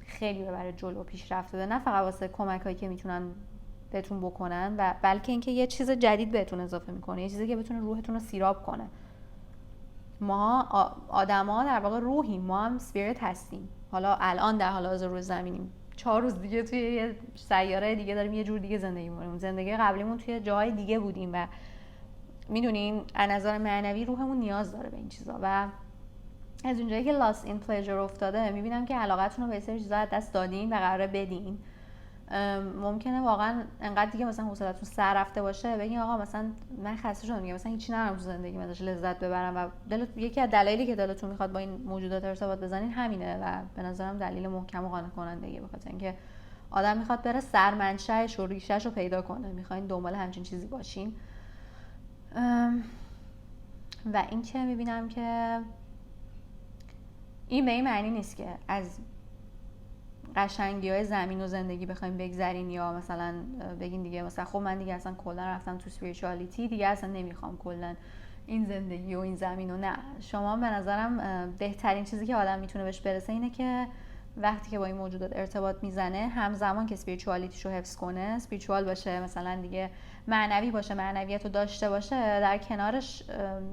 خیلی ببره جلو، پیشرفت بده، نه فقط واسه کمکایی که میتونن بهتون بکنن و بلکه اینکه یه چیز جدید بهتون اضافه میکنه، یه چیزی که بتونه روحتون رو سیراب کنه. ما آدما در واقع روحیم، ما هم اسپریت هستیم. حالا الان در حال حاضر روی زمینیم، 4 روز دیگه توی یه سیاره دیگه داریم یه جور دیگه زندگی می‌کنیم. زندگی قبلیمون توی جاهای دیگه بودیم و میدونین از نظر معنوی روحمون نیاز داره به این چیزا. و از اونجایی که lost in pleasure افتاده میبینم که علاقتون رو به سری چیزا از دست دادین و قراره بدین. ممکنه واقعا انقدر دیگه مثلا حوصلتون سر رفته باشه بگین آقا مثلا من خسته شدم دیگه، مثلا هیچی ندارم تو زندگی ازش لذت ببرم. و یکی از دلایلی که دلتون میخواد با این موجودات ارتباط بزنین همینه و به نظرم دلیل محکم و قانع کننده، به خاطر اینکه آدم میخواد بره سرمنشأش و ریشه‌ش رو پیدا کنه، میخواین دنبال همچین چیزی باشین. و این که میبینم که این به این معنی نیست که از قشنگی‌های زمین و زندگی بخوایم بگذرین یا مثلا بگین دیگه مثلا خب من دیگه اصلا کلا رفتم تو اسپریچوالیتی دیگه اصلا نمیخوام کلا این زندگی و این زمین. و نه، شما به نظرم بهترین چیزی که آدم میتونه بهش برسه اینه که وقتی که با این موجودات ارتباط میزنه همزمان که اسپریچوالیتیشو حفظ کنه، اسپریچوال باشه، مثلا دیگه معنوی باشه، معنویت رو داشته باشه، در کنارش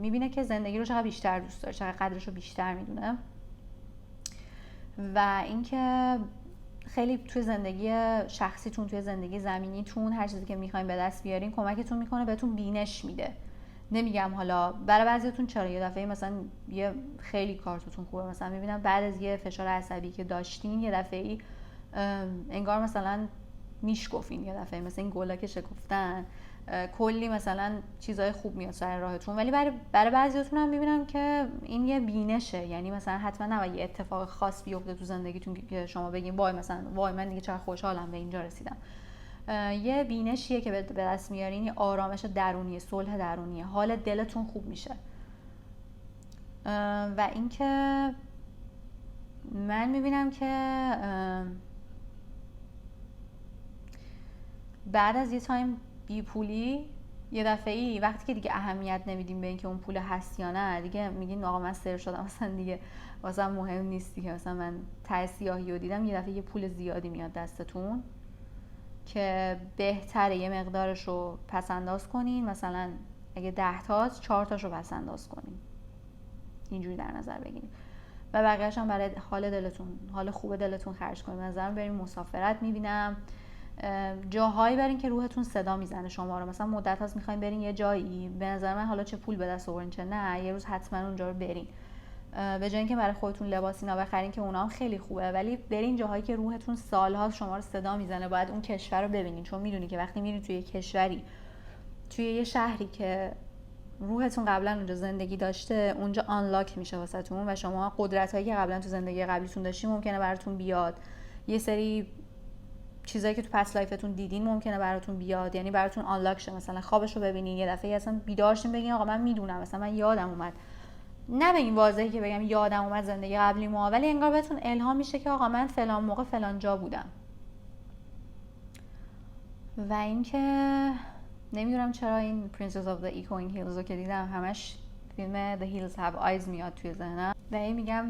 میبینه که زندگی رو چقدر بیشتر دوست داره، چقدر قدرش رو بیشتر میدونه. و اینکه خیلی توی زندگی شخصیتون، توی زندگی زمینیتون، هر چیزی که میخواین به دست بیارین کمکتون میکنه، بهتون بینش میده. نمیگم حالا برای بعضیاتون چرا یه دفعه مثلا یه خیلی کارتون خوبه، مثلا میبینم بعد از یه فشار عصبی که داشتین یه دفعه انگار مثلا میشکفین، یه دفعه مثلا این گلا که شکفتن کلی مثلا چیزای خوب میاد سر راهتون. ولی برای بعضیاتون هم میبینم که این یه بینشه، یعنی مثلا حتما نباید یه اتفاق خاص بیفته تو زندگیتون که شما بگین وای مثلا وای من دیگه چقدر خوشحالم به اینجا رسیدم. یه بینشیه که به دست میارین، یه آرامش درونیه، صلح درونیه، حال دلتون خوب میشه. و اینکه من میبینم که بعد از یه تایم بی پولی یه دفعه‌ای وقتی که دیگه اهمیت نمیدیم به اینکه اون پول هست یا نه، دیگه میگین آقا من سر شدم مثلا دیگه واسم مهم نیست دیگه، مثلا من ته سیاهی رو دیدم، یه دفعه یه پول زیادی میاد دستتون که بهتره یه مقدارش رو پس انداز کنین، مثلا اگه 10 تاست 4 تاش رو پس انداز کنین، اینجوری در نظر بگیرین و بقیه‌اش هم برای حال دلتون، حال خوب دلتون خرج کنین. مثلا بریم مسافرت، میبینم جاهایی برین که روحتون صدا میزنه شما رو، مثلا مدت هاست میخواین برین یه جایی، به نظر من حالا چه پول به دست آورین چه نه، یه روز حتما اونجا رو برین. به جای اینکه برای خودتون لباس اینا بخرین که اونا هم خیلی خوبه، ولی برین جاهایی که روحتون سال‌ها شما رو صدا میزنه، باید اون کشور رو ببینین، چون میدونی که وقتی میرین توی کشوری، توی یه شهری که روحتون قبلا اونجا زندگی داشته، اونجا آنلاک میشه واسهتون و شما قدرتایی که قبلا تو زندگی قبلیتون داشتین ممکنه براتون بیاد، یه سری چیزایی که تو پس لایفتون دیدین ممکنه براتون بیاد، یعنی براتون آنلاک شه. مثلا خوابش رو ببینین، یه دفعه اصلا بیدار شین بگین آقا من میدونم، مثلا من یادم اومد، نه به این واضحی که بگم یادم اومد زندگی قبلی ما، ولی انگار بهتون الهام میشه که آقا من فلان موقع فلان جا بودم. و اینکه نمیدونم چرا این Princess of the Echoing Hills رو که دیدم همش فیلم The Hills Have Eyes میاد توی ذهنم و این میگم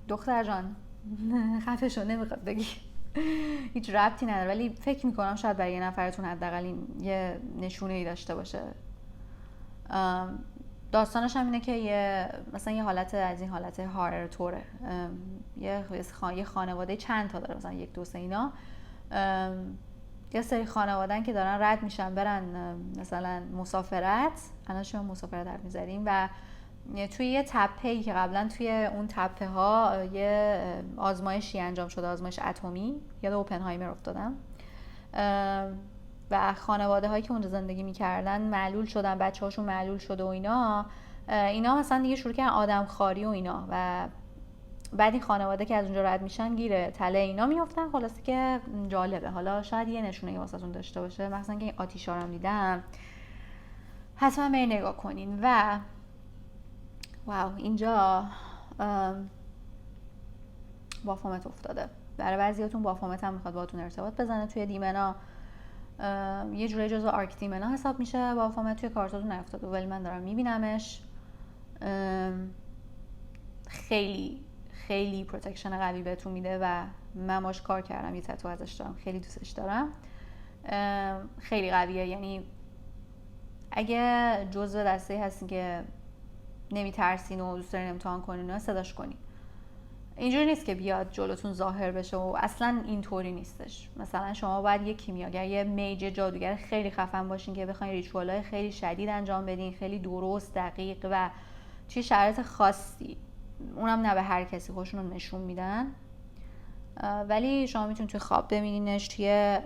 دختر جان خفه شو، نمیخواد بگی هیچ ربطی نداره، ولی فکر میکنم شاید برای یه نفرتون حداقل این یه نشونه ای داشته باشه. داستانش هم اینه که مثلا یه حالت از این حالت هارر توره، یه خانواده چند تا داره، مثلا 1 2 3 اینا، یه سری خانوادن که دارن رد میشن برن مثلا مسافرت، الان شما مسافرت حرف میزنیم، و توی یه تپه‌ای که قبلا توی اون تپه ها یه آزمایشی انجام شده، آزمایش اتمی، یاد اوپنهایمر افتادم، و خانواده هایی که اونجا زندگی میکردن معلول شدن، بچه هاشون معلول شده و اینا مثلا دیگه شروع کردن آدم خاری و اینا، و بعد این خانواده که از اونجا رد میشن گیره تله اینا میافتن. خلاصه که جالبه، حالا شاید یه نشونه واسهتون داشته باشه، مثلا که این آتیشا رو دیدم، حتما برید نگاه کنین. و واو اینجا بافامت افتاده، برای بعضیاتون بافامت هم میخواد باهاتون ارتباط بزنه توی دیمنا، یه جوری جزو آرک دیمنا حساب میشه. بافامت توی کارتاتون نیفتاده ولی من دارم میبینمش، خیلی خیلی پروتکشن قوی بهتون میده و من باش کار کردم، یه تتو ازش دارم، خیلی دوستش دارم، خیلی قویه. یعنی اگه جزو دسته هستین که نمیترسین و دوست دارین امتحان کنین و صداش کنین، اینجوری نیست که بیاد جلوتون ظاهر بشه و اصلا اینطوری نیستش. مثلا شما باید یه کیمیاگر، یه میج جادوگر خیلی خفن باشین که بخواین ریچوالای خیلی شدید انجام بدین، خیلی درست دقیق و توی شرایط خاصی، اونم نه به هر کسی خودشون رو نشون میدن، ولی شما میتونید توی خواب ببینینش، توی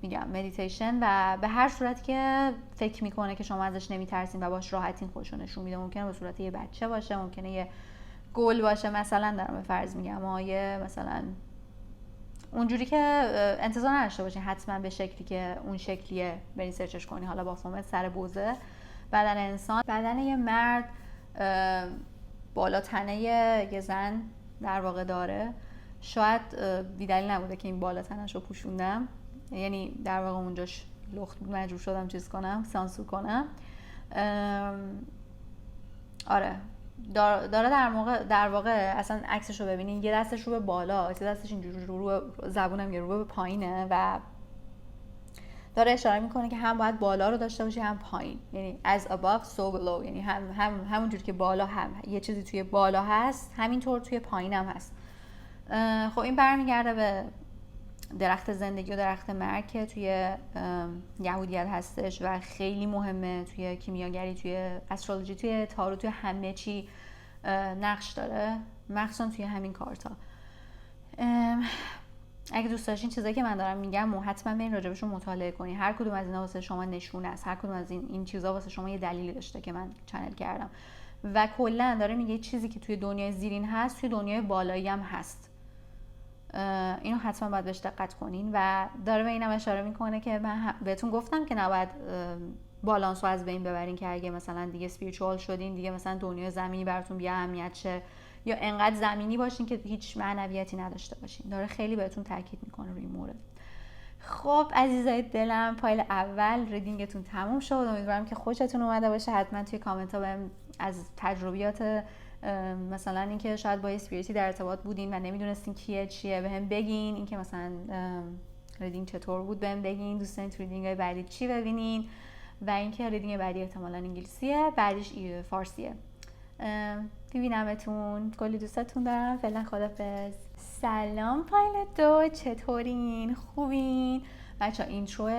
میگم مدیتیشن، و به هر صورتی که فکر میکنه که شما ازش نمیترسین و باش راحتین خودشون نشون میده. ممکنه به صورت یه بچه باشه، ممکنه یه گل باشه، مثلا دارم به فرض میگم، یه مثلا اونجوری که انتظار نداشته باشین حتما به شکلی که اون شکلیه برین سرچش کنی. حالا بافامت سر بوزه، بدن انسان، بدن یه مرد بالا تنه یه زن در واقع داره. شاید بیدلیل نبوده که این بالا تنش رو پوشوندم، یعنی در واقع اونجاش لخت بود، مجبور شدم چیز کنم، سانسور کنم. آره داره در واقع اصلا عکسش رو ببینین، یه دستش رو به بالا، یه دستش اینجوری رو زبونم یه رو به پایینه و داره اشاره میکنه که هم باید بالا رو داشته باشی هم پایین، یعنی as above so below، یعنی همونجور که بالا هم یه چیزی توی بالا هست همینطور توی پایین هم هست. خب این برمیگرده به درخت زندگی و درخت مرگ که توی یهودیت هستش و خیلی مهمه توی کیمیاگری، توی استرولوژی، توی تارو، توی همه چی نقش داره، مخصوصا توی همین کارتا. اگه دوست داشتین چیزایی که من دارم میگم حتما برین راجبشون مطالعه کنین. هر کدوم از اینا واسه شما نشونه است، هر کدوم از این چیزا واسه شما یه دلیلی داشته که من چنل کردم، و کلا داره میگه چیزی که توی دنیای زیرین هست توی دنیای بالایی هم هست. اینو حتما باید بهش دقت کنین. و داره به اینم اشاره میکنه که من بهتون گفتم که نباید بالانس رو از بین ببرین، که اگه مثلا دیگه اسپریچوال شدین، دیگه مثلا دنیای زمینی براتون بی اهمیت شه، یا انقدر زمینی باشین که هیچ معنویتی نداشته باشین. داره خیلی بهتون تاکید میکنه روی مورد. خب عزیزای دلم، فایل اول ریدینگتون تموم شد، امیدوارم که خوشتون اومده باشه. حتما توی کامنت ها بهم از تجربیات مثلا اینکه شاید با اسپریتی در ارتباط بودین و نمیدونستین کیه چیه بهم بگین، اینکه مثلا ریدینگ چطور بود بهم بگین، دوست دارین تو ریدینگ های بعدی چی ببینین و اینکه ریدینگ بعدی احتمالاً انگلیسیه، بعدش فارسیه. میبینمتون، کلی دوستتون دارم، فعلا خدافظ. سلام پایلت 2، چطورین؟ خوبین؟ بچه ها اینترو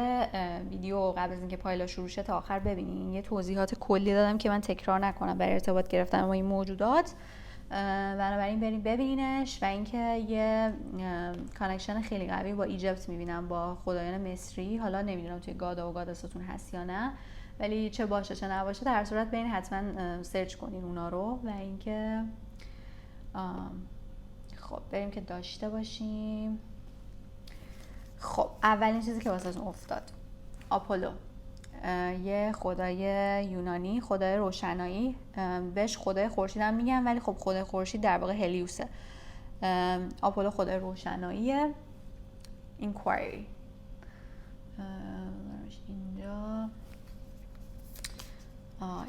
ویدیو قبل از اینکه پایلا شروع شه تا آخر ببینین. یه توضیحات کلی دادم که من تکرار نکنم برای ارتباط گرفتن با این موجودات، بنابراین بریم ببینینش. و اینکه یه کانکشن خیلی قوی با ایجیپت میبینم، با خدایان مصری. حالا نمیدونم توی گادا و گادستون هست یا نه، ولی چه باشه چه نباشه در صورت برین حتما سرچ کنین اونا رو. و اینکه خب بریم که داشته باشیم. خب اولین چیزی که واسهتون افتاد، آپولو، یه خدای یونانی، خدای روشنایی، بهش خدای خورشید هم میگن، ولی خب خدای خورشید در واقع هلیوسه. آپولو خدای روشناییه. اینکوایری اینجا،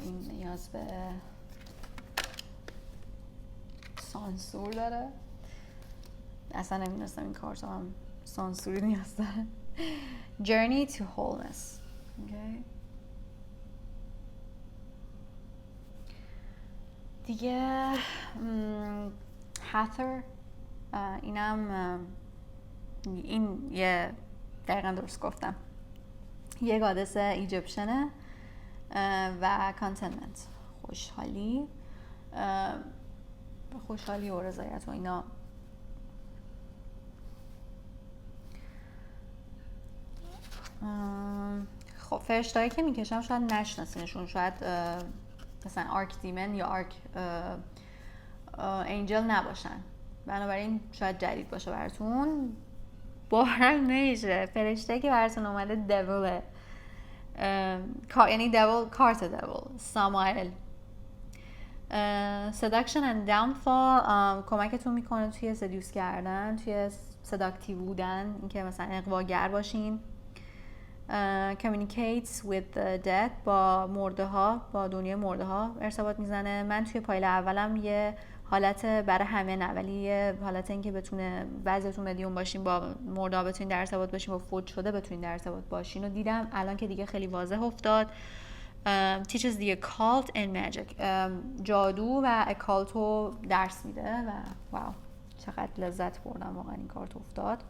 این نیاز به سانسور داره، اصلا نمیدونستم این کارت هم سانسوری نیاز داره. Journey to Wholeness. Okay. دیگه هاتر، اینم این یه دقیقا درست گفتم، یه گادس ایجیپشنه و کانتنمنت، خوشحالی و رضایت و اینا. خب فرشته‌ای که میکشم شاید نشناسینشون، شاید مثلا آرک دیمن یا آرک انجل نباشن، بنابراین شاید جدید باشه براتون. باورم نمیشه فرشته که براتون اومده دیوله، یعنی دیول، کارت دیول، سامائل. seduction and downfall، کمکتون میکنه توی سدیوس کردن، توی سداکتیو بودن، اینکه مثلا اغواگر باشین. communicates with the dead، با مرده ها، با دنیای مرده ها ارتباط میزنه. من توی پایل اولم یه حالت برای همه نه، ولی یه حالت این که بتونه بعضیتون مدیوم باشین، با مرده ها بتونین در ارتباط باشین، با فوت شده بتونین در ارتباط باشین و دیدم الان که دیگه خیلی واضح افتاد. teaches the occult and magic، جادو و اکالتو درس میده و واو چقدر لذت بردم واقعا این کارت افتاد.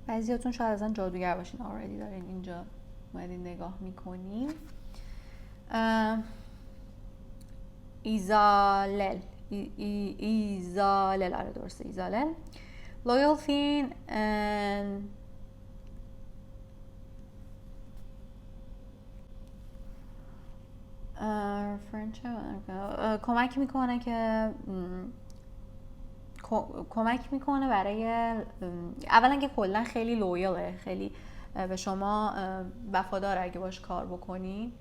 بعضیاتون شاید اصلا جادوگر باشین، آردی دارین اینجا اومدین نگاه میکنین. ایزالل، ایزالل، آره درسته، ایزالل. loyalty and کمک میکنه که برای اولا که کلا خیلی لویاله، خیلی به شما وفادار اگه باش کار بکنین.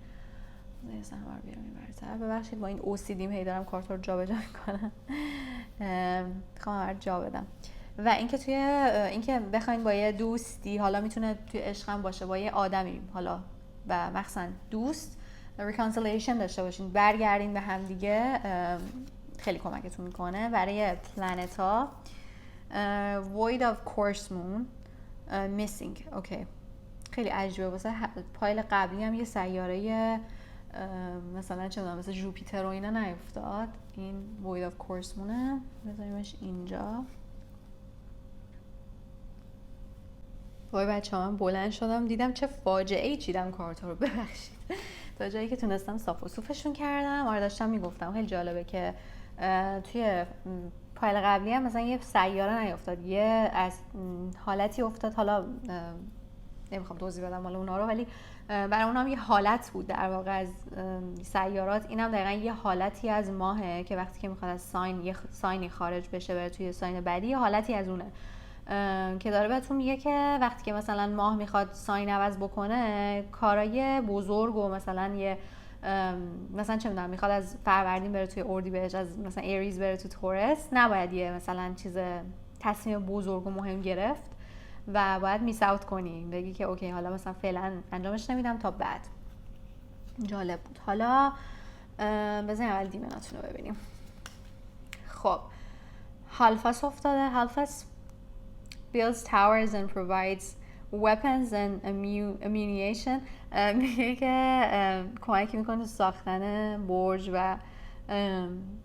مثلا همه رو بیارم این برتر، ببخشید با این OCD هی دارم کارت رو جا بجا میکنم، میخوام همه رو جا بدم. و اینکه توی اینکه بخواین با یه دوستی، حالا میتونه توی عشق هم باشه، با یه آدمی حالا و مخصوصا دوست، reconciliation داشته باشین، برگردین به هم دیگه، خیلی کمکتون میکنه. برای پلنت ها void of course moon missing، اوکی خیلی عجیبه. واسه پایل قبلی هم یه سیاره مثلا چه میدونم مثل جوپیتر و اینا نیفتاد، این void of course moonه. بذاریمش اینجا. وای بچه ها، من بلند شدم دیدم چه فاجعه‌ای چیدم کارتا رو، ببخشید. تا جایی که تونستم صاف و صوفشون کردم. آره داشتم میگفتم خیلی جالبه که توی پایل قبلی هم مثلا یه سیاره نیفتاد، یه از حالتی افتاد، حالا نمیخوام توضیح بدم مال اونا رو، ولی برای اونا هم یه حالت بود در واقع از سیارات. اینم دقیقاً یه حالتی از ماهه که وقتی که میخواد از ساین یه ساینی خارج بشه بره توی ساین بعدی، یه حالتی از اونه که داره بهتون میگه که وقتی که مثلا ماه میخواد ساین عوض بکنه، کارای بزرگ و مثلا یه مثلا چه میدونم میخواد از فروردین بره توی اردیبهشت، از مثلا ایریز بره تو تورس، نباید یه مثلا چیز تصمیم بزرگ و مهم گرفت و باید میس اوت کنی، بگی که اوکی حالا مثلا فعلا انجامش نمیدم تا بعد. جالب بود. حالا بذاریم اول دیمناتون رو ببینیم. خب هالفاس افتاده. هالفاس builds towers and provides weapons and ammunition. میگه که کمک میکنه تو ساختن برج و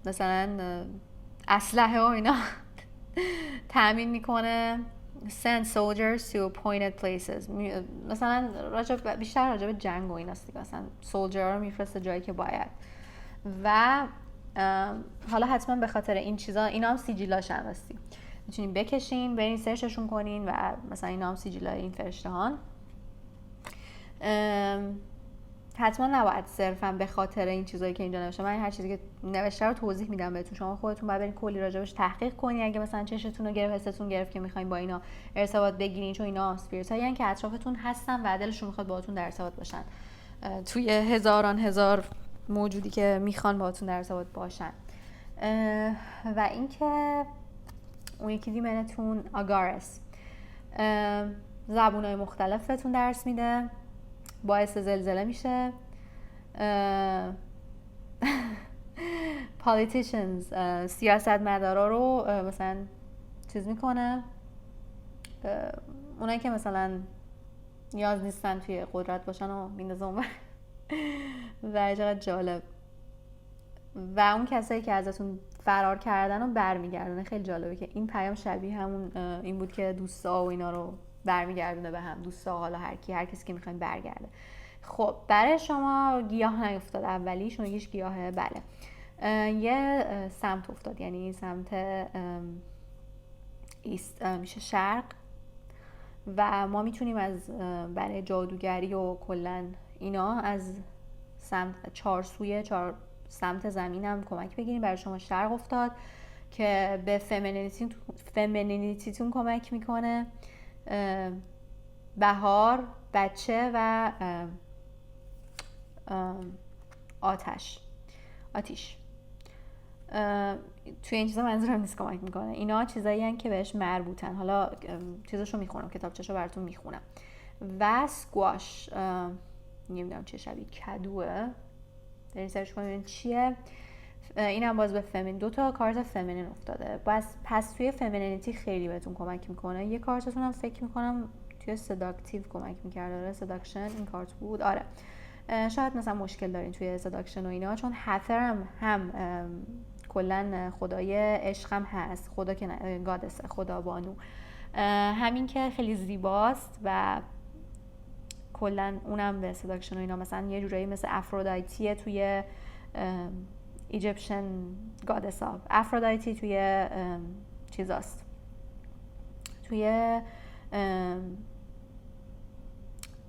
مثلا اسلحه و اینا تأمین میکنه. send soldiers to appointed places. مثلا بیشتر راجع به جنگ و ایناست دیگه، مثلا سولجر رو میفرسته جایی که باید. و حالا حتما به خاطر این چیزا اینا هم سیجیلاشن راستی میتونین بکشین برین سرچشون کنین و مثلا اینا هم سیجیلای این فرشته هان. حتما نباید صرفا به خاطر این چیزایی که اینجا نوشته، من هر چیزی که نوشته رو توضیح میدم بهتون، شما خودتون باید برین کلی راجبش تحقیق کنین. اگه مثلا چشتون رو گرفت، حستون گرفت که میخواین با اینا ارتباط بگیرین، چون اینا اسپریتایی که اطرافتون هستن و دلشون میخواد باهاتون در ارتباط باشن، توی هزار موجودی که میخوان باهاتون در ارتباط باشن. و اینکه اون یکی دیمنتون آگارس زبونهای مختلف بهتون درس میده، باعث زلزله میشه. politicians سیاستمدارا رو مثلا چیز میکنه، اونایی که مثلا نیاز نیستن توی قدرت باشن و میندازه اون و چقدر جالب. و اون کسایی که ازتون فرار کردن رو برمیگردونه. خیلی جالبه که این پیام شبیه همون این بود که دوستا و اینا رو برمیگردونه به هم، دوستا حالا هر کسی که میخواین برگرده. خب برای شما گیاه نیفتاد اولیش، اون یکیش گیاهه. بله یه سمت افتاد، یعنی سمت ایست میشه شرق، و ما میتونیم از برای جادوگری و کلن اینا از سمت چهار سمت زمین هم کمک بگیریم. برای شما شرق افتاد که به فمینینیتیتون کمک میکنه، بهار، بچه و آتیش. توی این چیزا منظورم نیست کمک میکنه، اینا چیزایی هن که بهش مربوطن. حالا چیزاشو میخونم، کتابچه‌شو براتون میخونم. و سکواش نمیدونم چه شبیه کدوه، برین سرچ کنین چیه. اینم باز به فمین، 2 کارت فمینین افتاده. پس توی فمینینیتی خیلی بهتون کمک میکنه. یه کارتتون هم فکر میکنم توی سداکتیو کمک میکرده، آره سداکشن این کارت بود. آره شاید مثلا مشکل دارین توی سداکشن و اینا، چون هتر هم کلن خدای عشق هم هست، خدا که گادسه، خدا بانو، همین که خیلی زیباست و کلن اونم به سداکشن و اینا مثلا یه جورایی مثل افرودیتیه توی ایجیپشن گادس ها. افرودیتی توی چیزاست، توی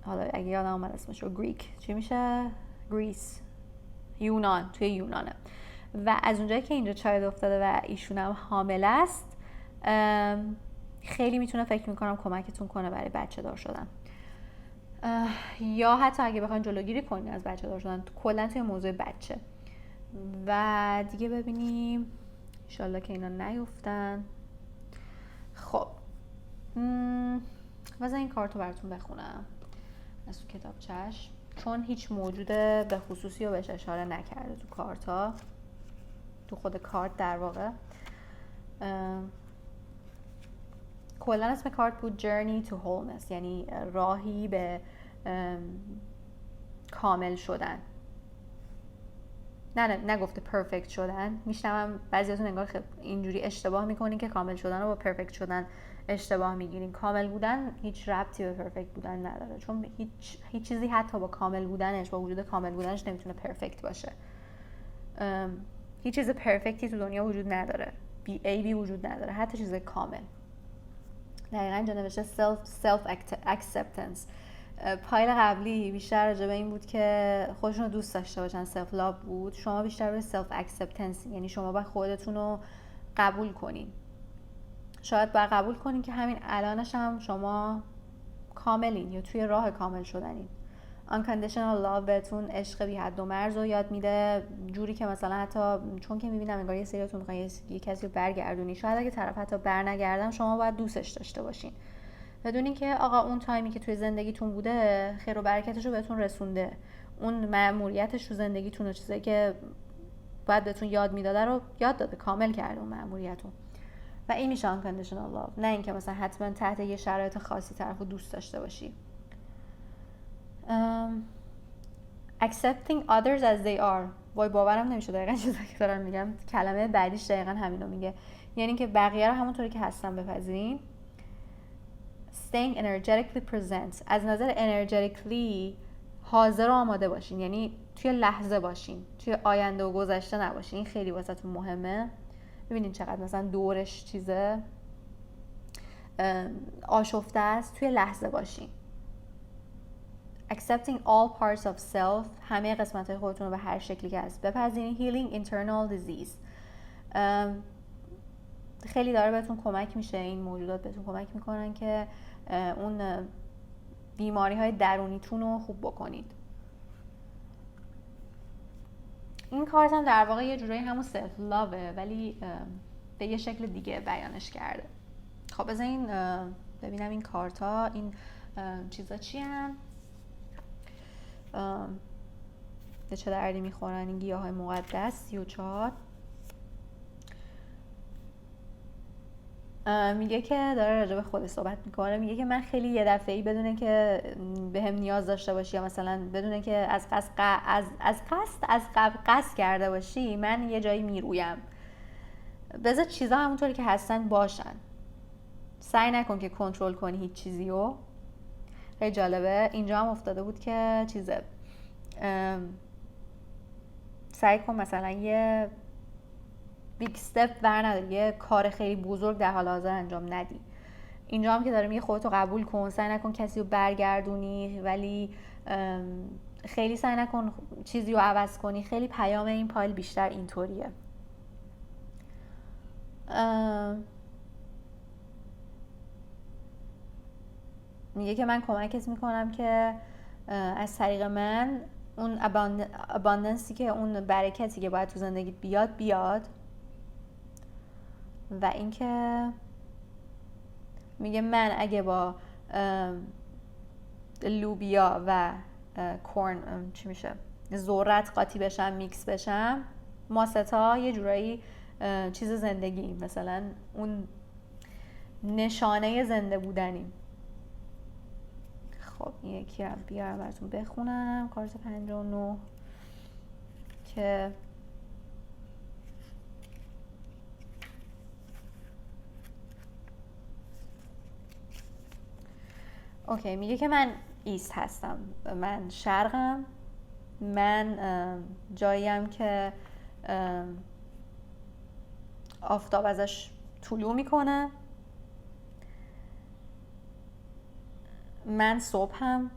حالا اگه یادم اومد اسمشو، گریک چی میشه؟ گریس، یونان، توی یونانه. و از اونجایی که اینجا چایلد افتاده و ایشون هم حامل است، خیلی میتونه فکر میکنم کمکتون کنه برای بچه دار شدن، یا حتی اگه بخواین جلوگیری کنین از بچه دار شدن، کلا توی موضوع بچه. و دیگه ببینیم انشالله که اینا نیفتن. خب بذار این کارتو براتون بخونم از تو کتابچش، چون هیچ موجود به خصوصی رو بهش اشاره نکرده تو کارتا، تو خود کارت در واقع. کلا اسم کارت بود Journey to Wholeness، یعنی راهی به کامل شدن. نگفته پرفکت شدن. میشنوم بعضیاتون انگار اینجوری اشتباه میکنین که کامل شدن رو با پرفکت شدن اشتباه میگیرین. کامل بودن هیچ ربطی به پرفکت بودن نداره، چون هیچ چیزی حتی با کامل بودنش، با وجود کامل بودنش نمیتونه پرفکت باشه. هیچ چیز پرفکتی تو دنیا وجود نداره، عیبی وجود نداره، حتی چیز کامل. دقیقاً اینجا نوشته self acceptance. پایل قبلی بیشتر راجع به این بود که خودشون رو دوست داشته باشن، self love بود. شما بیشتر به self acceptance، یعنی شما باید خودتون رو قبول کنین. شاید باید قبول کنین که همین الانش هم شما کاملین یا توی راه کامل شدنین. unconditional love بهتون عشق بی حد و مرز رو یاد میده، جوری که مثلا حتی چون که میبینم انگار یه سریاتون میخواین یه کسی رو برگردونی، شاید اگه طرف حتی برنگردن شما باید دوستش داشته باشین، بدونین که آقا اون تایمی که توی زندگیتون بوده خیر و برکتش رو بهتون رسونده، اون مأموریتش تو زندگیتون و چیزایی که باید بهتون یاد میداده رو یاد داده، کامل کرده اون مأموریتون. و این میشه unconditional love، نه اینکه مثلا حتما تحت یه شرایط خاصی طرفو دوست داشته باشی. accepting others as they are. وای باورم نمیشه دقیقا چیزی که دارم میگم. کلمه بعدیش دقیقا همینو میگه، یعنی که بقیه رو همونطوری که هستن بپذیریم. staying energetically present. از نظر energetically حاضر و آماده باشین، یعنی توی لحظه باشین، توی آینده و گذشته نباشین. این خیلی واسهتون مهمه. ببینین چقدر مثلا دورش چیزه آشفته است. توی لحظه باشین. accepting all parts of self. همه قسمت‌های خودتون رو به هر شکلی که هست بپذیرین. healing internal disease. خیلی داره بهتون کمک میشه، این موجودات بهتون کمک میکنن که اون بیماری‌های درونیتون رو خوب بکنید. این کارت هم در واقع یه جورایی همون سلف لاوه، ولی به یه شکل دیگه بیانش کرده. خب بذارین ببینم این کارت ها، این چیزا چی هن؟ به چه دردی میخورن این گیاه های مقدس. 34 میگه که داره راجع به خودش صحبت میکنه. میگه که من خیلی یه دفعه‌ای بدونه که به هم نیاز داشته باشی، یا مثلا بدونه که از قبل قصد کرده باشی، من یه جایی میرویم. بذار چیزا همونطوری که هستن باشن. سعی نکن که کنترل کنی هیچ چیزیو. خیلی جالبه اینجا هم افتاده بود که چیزه، سعی کن مثلا یه بیگ استپ نداری، یه کار خیلی بزرگ در حال حاضر انجام ندی. اینجا هم که داره میگه خودتو قبول کن، سعی نکن کسی رو برگردونی، ولی خیلی سعی نکن چیزی رو عوض کنی. خیلی پیام این پایل بیشتر اینطوریه. میگه که من کمکت میکنم که از طریق من اون اباندنسی که اون برکتی که باید تو زندگیت بیاد. و اینکه میگه من اگه با لوبیا و کورن چی میشه ذرت قاطی بشم، میکس بشم، ما ستا یه جورایی چیز زندگی، مثلا اون نشانه زنده بودنیم. خب این یکی هم بیارم براتون بخونم. کارت 59 که اوکی، میگه که من ایست هستم، من شرقم، من جاییم که آفتاب ازش طلوع میکنه، من صبحم.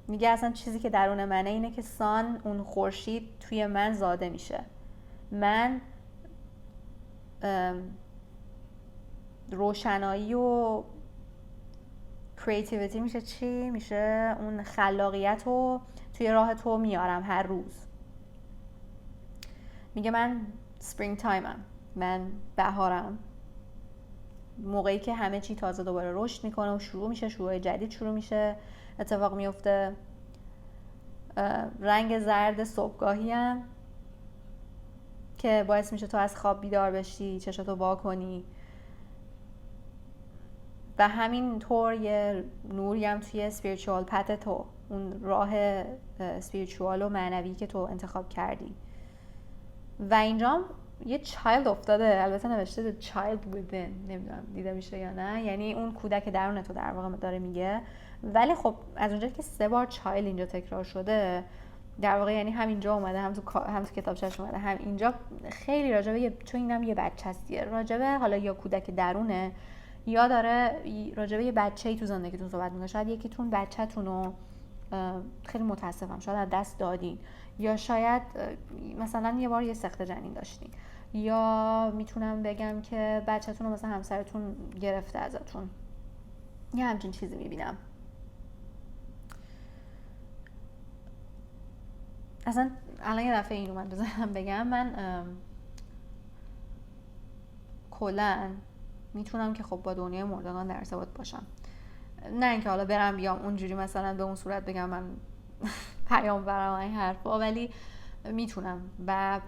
میگه اصلا چیزی که درون منه اینه که سان، اون خورشید توی من زاده میشه. من روشنایی و creativity میشه چی؟ میشه اون خلاقیت رو توی راه تو میارم هر روز. میگه من spring time'م، من بهارم، موقعی که همه چی تازه دوباره رشد میکنه و شروع میشه، شروع جدید شروع میشه، اتفاق میفته. رنگ زرد صبحگاهیم که باعث میشه تو از خواب بیدار بشی، چشاتو وا کنی، و همین طور یه نوریم توی spiritual path تو، اون راه spiritual و معنوی که تو انتخاب کردی. و اینجا یه child افتاده، البته نوشته the child within، نمیدونم دیده میشه یا نه، یعنی اون کودک درون تو در واقع داره میگه. ولی خب از اونجایی که 3 بار child اینجا تکرار شده، در واقع یعنی هم اینجا اومده، هم تو کتابچه‌اش اومده، هم اینجا خیلی راجبه، چون اینم یه بچه است، راجبه حالا یا کودک درونه یا داره راجبه یه بچه‌ای تو زندگیتون صحبت می‌کنه. شاید یکیتون بچه‌تون رو خیلی متاسفم شاید از دست دادین، یا شاید مثلا یه بار یه سقط جنین داشتین، یا میتونم بگم که بچه‌تون رو مثلا همسرتون گرفته ازتون، یه همچین چیزی میبینم. اصلا الان یه دفعه این اومد بزنم بگم من کلاً میتونم که خب با دنیای مردگان در ارتباط باشم، نه اینکه حالا برم بیام اونجوری مثلا به اون صورت بگم من پیامبرم این حرفا، ولی میتونم. و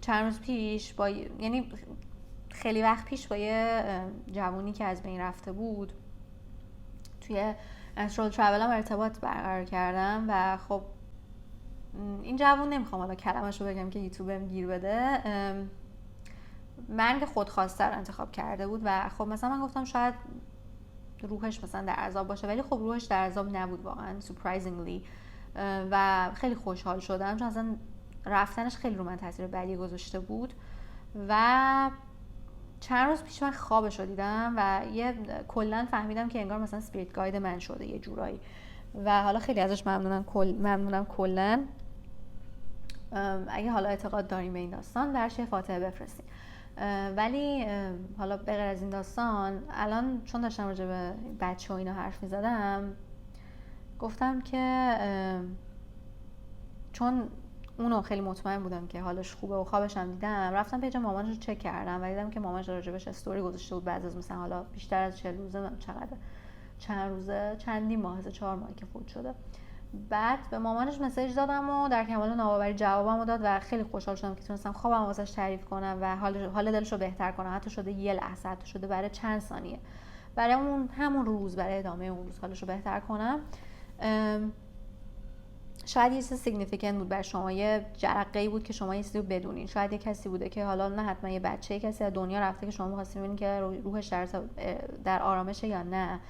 چند روز پیش با یعنی خیلی وقت پیش با یه جوونی که از بین رفته بود توی استرال ترافل هم ارتباط برقرار کردم و خب این جوون، نمیخوام حالا کلمش رو بگم که یوتیوبم گیر بده، مرگ خودخواسته رو انتخاب کرده بود و خب مثلا من گفتم شاید روحش مثلا در عذاب باشه، ولی خب روحش در عذاب نبود واقعا surprisingly و خیلی خوشحال شدم چون اصلا رفتنش خیلی رو من تاثیر بدی گذاشته بود. و چند روز پیش من خوابش رو دیدم و یه کلا فهمیدم که انگار مثلا اسپریت گاید من شده یه جورایی و حالا خیلی ازش ممنونم کلا. اگه حالا اعتقاد داریم به این داستان درش یه فاتحه بفرستیم. ولی حالا بغیر از این داستان الان چون داشتم راجع به بچه و اینا حرف میزدم گفتم که چون اونو خیلی مطمئن بودم که حالش خوبه و خوابش هم دیدم، رفتم پیج مامانش رو چک کردم و دیدم که مامانش راجبش استوری گذاشته بود بعد از مثلا حالا بیشتر از 40 روزه، چند روزه، چندی ماه، 4 ماه که فوت شده. بعد به مامانش مسیج دادم و در کمال ناباوری جوابمو داد و خیلی خوشحال شدم که تونستم خوابم واسش تعریف کنم و حال دلش رو بهتر کنم. حتی شده یه لحظه، حتی شده برای چند ثانیه، برای همون روز، برای ادامه اون روز حالش رو بهتر کنم. شاید یه چیز سیگنیفیکانت بود برای شما، یه جرقه‌ای بود که شما یه چیزی رو بدونین. شاید یه کسی بوده که حالا نه حتما یه بچه، کسی از دنیا رفته که شما می‌خواستین ببینین که روحش در آرامشه یا نه.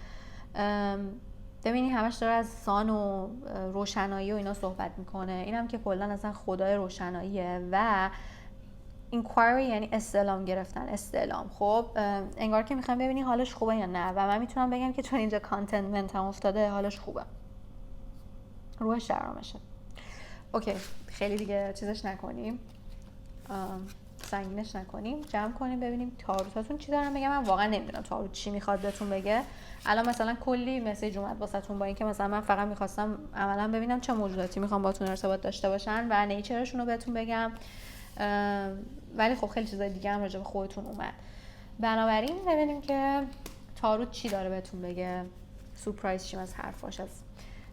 ببینی همش داره از سان و روشنایی و اینا صحبت میکنه. اینم که کلا اصلا خدای روشناییه و inquiry یعنی استعلام گرفتن، استعلام. خب انگار که میخوام ببینی حالش خوبه یا نه و من میتونم بگم که چون اینجا کانتنتمنت هم افتاده حالش خوبه، روحش در آرامشه. اوکی، خیلی دیگه چیزش نکنیم، سنگینش نکنیم، جمع کنیم ببینیم تاروتاتون چی دارن بگم. من واقعا نمیدونم تاروت چی میخواد بهتون بگه. الان مثلا کلی مسیج اومد واسهتون با اینکه مثلا من فقط میخواستم عملا ببینم چه موجوداتی میخوام باتون ارتباط داشته باشن و نیچرشون رو بهتون بگم، ولی خب خیلی چیزای دیگه هم راجع به خودتون اومد. بنابراین ببینیم که تاروت چی داره بهتون بگه، سورپرایز چیم از حرفاش، از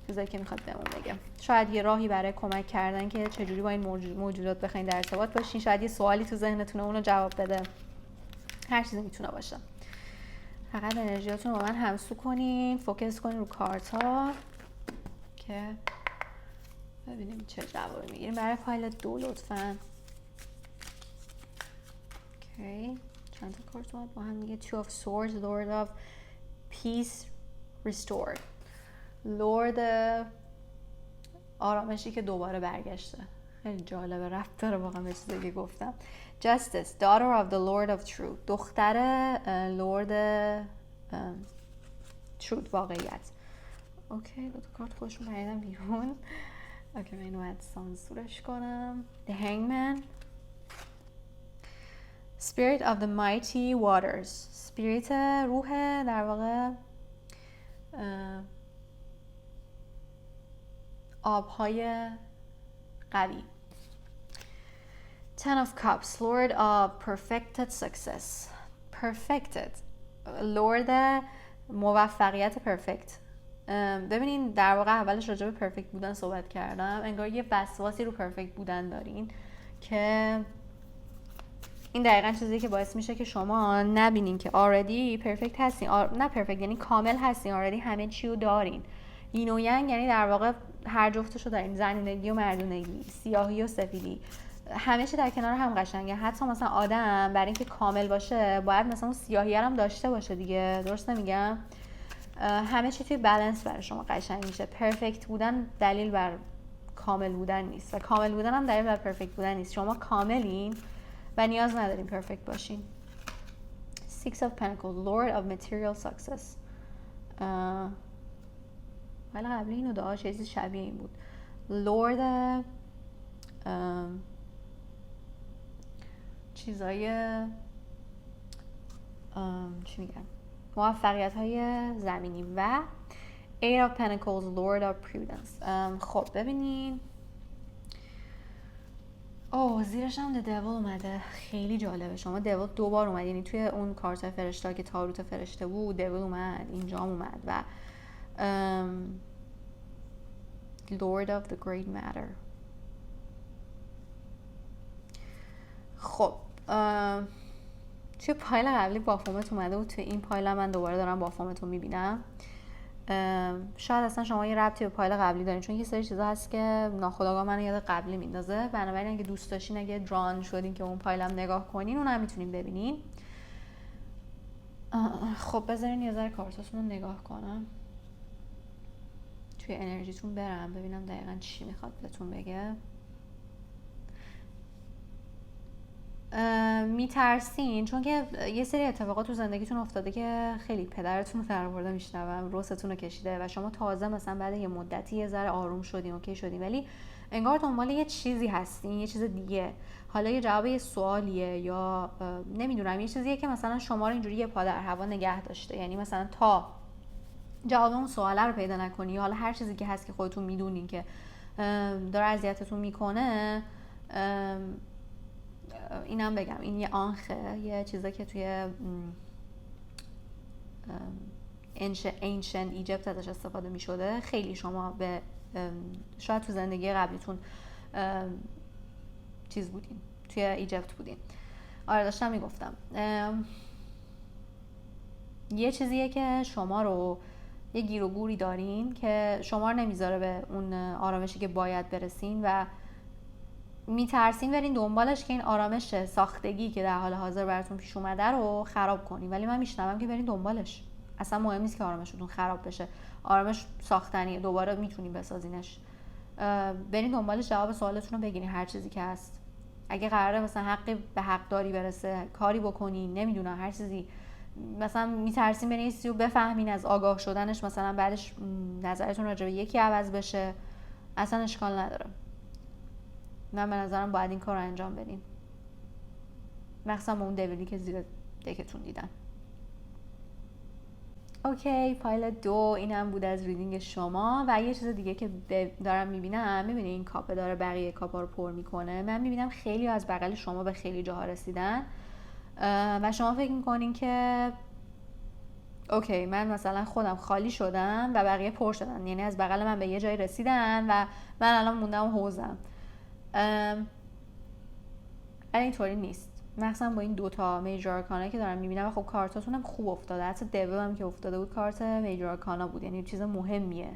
چیزایی که میخواد بهمون بگه. شاید یه راهی برای کمک کردن که چجوری با این موجودات بخواید در ارتباط باشین، شاید یه سوالی تو ذهنتونه اونو جواب بده، هر چیزی میتونه باشه. فقط انرژیاتون رو با من همسو کنین، فوکس کنین رو کارتا که ببینیم چه جوابی میگیریم. برای فایل 2 لطفاً. اوکی، چند تا کارت اومد با هم دیگه. 2 of Swords, Lord of Peace Restored، لورد آرامشی که دوباره برگشته. خیلی جالبه، ربط داره واقعا به چیزی که گفتم. Justice, Daughter of the Lord of Truth، دختر لورد Truth، واقعیت. اوکی، دو تا کارت خوشم پریدم بیرون. اوکی، من اینو باید سانسورش کنم. The Hangman، Spirit of the Mighty Waters، Spirit روح در واقع آبهای قوی. 10 of Cups، Lord of Perfected Success، Perfected، Lord موفقیت پرفکت. ببینین در واقع اولش راجع به پرفکت بودن صحبت کردم، انگار یه وسواسی رو پرفکت بودن دارین که این دقیقاً چیزی که باعث میشه که شما نبینین که آردی پرفکت هستین، نه پرفکت یعنی کامل هستین، آردی همه چی رو دارین. یین و ینگ یعنی در واقع هر جفتشو دارین، زنونگی و مردونگی، سیاهی و سفیدی، همه چی در کنار هم قشنگه. حتی مثلا آدم برای اینکه کامل باشه باید مثلا اون سیاهی هم داشته باشه دیگه، درست نمیگم؟ همه چی توی بالانس برای شما قشنگ میشه. پرفکت بودن دلیل بر کامل بودن نیست و کامل بودن هم دلیل بر پرفکت بودن نیست. شما کاملین و نیاز ندارین پرفکت باشین. 6 of Pentacles، Lord of Material Success. ولی قبل اینو دعا چیزی شبیه این بود. Lord چیزای چی میگم، موفقیت های زمینی. و 8 of Pentacles، Lord of Prudence. خب ببینین، زیرش هم The Devil اومده، خیلی جالبه. شما Devil 2 بار اومد، یعنی توی اون کارت فرشته که تاروت فرشته بود Devil اومد، اینجا اومد و Lord of the Great Matter. خب توی پایل قبلی بافومت اومده بود، توی این پایل من دوباره دارم بافومت رو میبینم. شاید اصلا شما یه ربطی به پایل قبلی دارین، چون یه سری چیزا هست که ناخودآگاه منو یاد قبلی میندازه. بنابراین اگه دوست داشتین، اگه دران شدین که اون پایلم نگاه کنین، اون هم میتونین ببینین. خب بذارین یه ذره کارتاتون رو نگاه کنم، توی انرژیتون برم ببینم دقیقا چی میخواد بهتون بگه. میترسین چون که یه سری اتفاقات تو زندگیتون افتاده که خیلی پدرتون رو در آورده، میشنوم رستون رو کشیده و شما تازه مثلا بعد یه مدتی یه ذره آروم شدین، اوکی شدین، ولی انگار دنبال یه چیزی هستین، یه چیز دیگه. حالا یه جواب یه سوالیه یا نمیدونم یه چیزیه که مثلا شما رو اینجوری یه پا در هوا نگه داشته. یعنی مثلا تا جواب اون سواله رو پیدا نکنی، یا حالا هر چیزی که هست که خودتون میدونین که داره اذیتتون میکنه. اینم بگم این یه آنخه، یه چیزی که توی ancient ایجپت ازش استفاده می شده. خیلی شما به شاید تو زندگی قبلیتون چیز بودین، توی ایجپت بودین. آره داشتم میگفتم یه چیزیه که شما رو یه گیر و گوری دارین که شما رو نمیذاره به اون آرامشی که باید برسین و میترسین برین دنبالش که این آرامش ساختگی که در حال حاضر براتون پیش اومده رو خراب کنین. ولی من میشنوم که برین دنبالش، اصلا مهم نیست که آرامشتون خراب بشه. آرامش ساختنیه، دوباره میتونین بسازینش. برین دنبالش، جواب سوالتون رو بگیرین، هر چیزی که هست. اگه قراره مثلا حقی به حقداری برسه، کاری بکنین، نمیدونم هر چیزی، مثلا میترسین برین یه چیزی رو بفهمین، از آگاه شدنش مثلا بعدش نظرتون راجع به یکی عوض بشه، اصلا اشکال نداره. من به نظرم باید این کار رو انجام بدین، مخصوصا با اون دیویدی که زیر دکتون دیدن. اوکی، فایل 2 اینم بود از ریدینگ شما. و یه چیز دیگه که دارم میبینم، میبینی این کاپه داره بقیه کاپا رو پر میکنه. من میبینم خیلی از بغل شما به خیلی جاها رسیدن و شما فکر میکنین که اوکی من مثلا خودم خالی شدم و بقیه پر شدن، یعنی از بغل من به یه جایی رسیدن و من الان موندم حوزم. ولی اینطوری نیست، مخصوصا با این دوتا میجر آرکانا که دارم میبینم. و خب کارتاتون هم خوب افتاده، حتی دیول هم که افتاده بود کارت میجر آرکانا بود، یعنی چیز مهمیه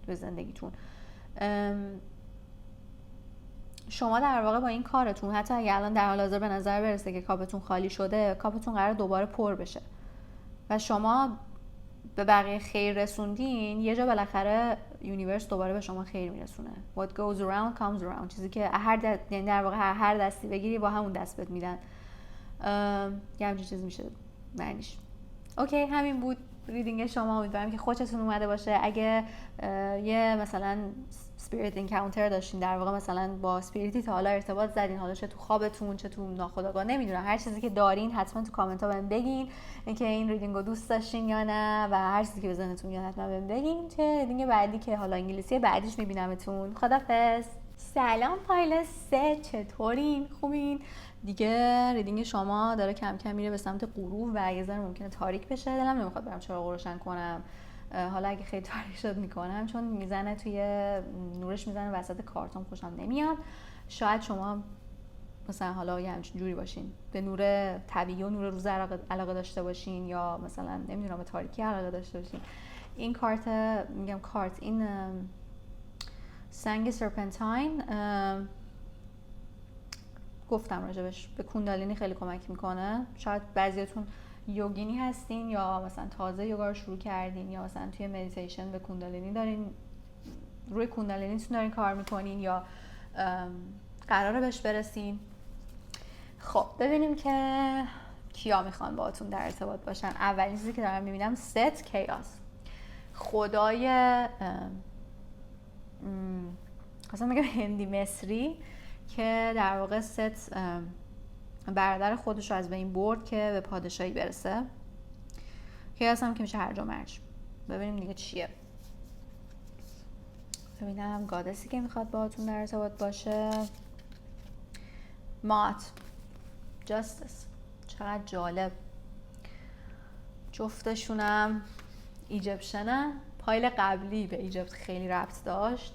تو زندگیتون. شما در واقع با این کارتون، حتی اگه الان در حال حاضر به نظر برسه که کاپتون خالی شده، کاپتون قرار دوباره پر بشه و شما به بقیه خیر رسوندین، یه جا بالاخره یونیورس دوباره به شما خیر میرسونه. What goes around comes around. چیزی که یعنی در واقع هر دستی بگیری با همون دست بهت میدن. یه همچین چیز میشه معنیش. اوکی، همین بود ریدینگ شما. امیدوارم که خوشتون اومده باشه. اگه یه مثلا سپیریت انکاونتر داشتین، در واقع مثلا با سپیریتی تا حالا ارتباط زدین، حالا چه تو خوابتون چه تو ناخودآگاه، نمیدونم، هر چیزی که دارین حتما تو کامنت ها بهم بگین اینکه این ریدینگ رو دوست داشتین یا نه، و هر چیزی که به ذهنتون میاد حتما بهم بگین. چه ریدینگ بعدی که حالا انگلیسی بعدیش میبینمتون. خدافظ. سلام فایل 3، چطورین؟ خوبین؟ دیگه ریدینگ شما داره کم کم میره به سمت غروب و یه ذره ممکنه تاریک بشه. دلم نمیخواد برم چراغ روشن کنم. حالا اگه خیلی تاریک شد میکنم، چون میزنه توی نورش، میزنه وسط کارتون، خوشم نمیاد. شاید شما مثلا حالا یه همچین جوری باشین، به نور طبیعی و نور روز علاقه داشته باشین، یا مثلا نمیدونم به تاریکی علاقه داشته باشین. این کارت، میگم کارت، این سنگ سرپنتاین، گفتم راجبش، به کوندالینی خیلی کمک میکنه. شاید بعضیاتون یوگینی هستین یا مثلا تازه یوگا رو شروع کردین، یا مثلا توی مدیتیشن به کوندالینی دارین، روی کوندالینیتون دارین کار میکنین، یا قراره بهش برسین. خب ببینیم که کیا میخوان باهاتون در ارتباط باشن. اولین چیزی که دارم میبینم ست کیاس، خدای اصلا میگم هندی مصری، که در واقع ست برادر خودش رو از بین برد که به پادشاهی برسه. کیاس هم که میشه هرج و مرج. ببینیم دیگه چیه. ببینم گادسی که میخواد باهاتون در ارتباط باشه. مات، جاستس، چقدر جالب. جفتشونم ایجپشنن. پایل قبلی به ایجپت خیلی ربط داشت،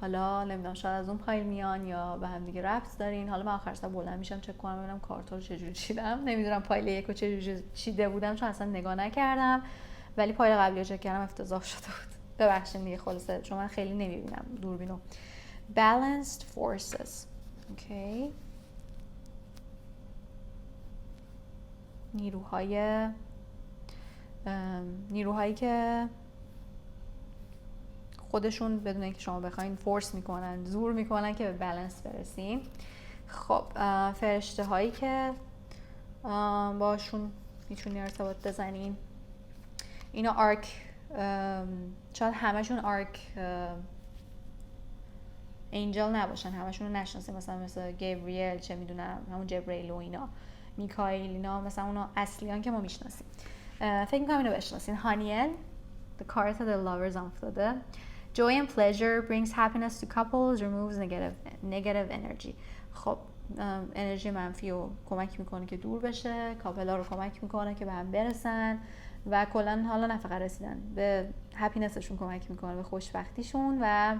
حالا نمیدونم شاید از اون پایل میان یا به هم دیگه ربط دارین. حالا من آخر سر بلند میشم چک کنم ببینم کارتا رو چجوری چیدم. نمیدونم پایل یکو چجوری چیده بودم چون اصلا نگاه نکردم، ولی پایل قبلی رو چک کردم افتضاح شده بود. ببخشید دیگه خلاصه چون من خیلی نمیبینم دوربینو. Balanced forces. اوکی. نیروهایی که خودشون بدون اینکه شما بخواین فورس میکنن، زور میکنن که به بالانس برسین. خب فرشته هایی که باشون میتونی ارتباط بزنین، اینا آرک، شاید همشون آرک انجل نباشن، همشون رو نشناسیم، مثلا گبریل، چه میدونم همون جبرئیل و اینا، میکائیل، اینا مثلا اونا اصلیان که ما میشناسیم. فکر میکنم اینو بشناسین. هانیل، the card of the lovers افتاده. Joy and pleasure brings happiness to couples, removes negative energy. خب انرژی منفی رو کمک میکنه که دور بشه، کاپلا رو کمک میکنه که به هم برسن و کلا حالا نه فقط رسیدن به هپینسشون کمک میکنه، به خوشبختیشون. و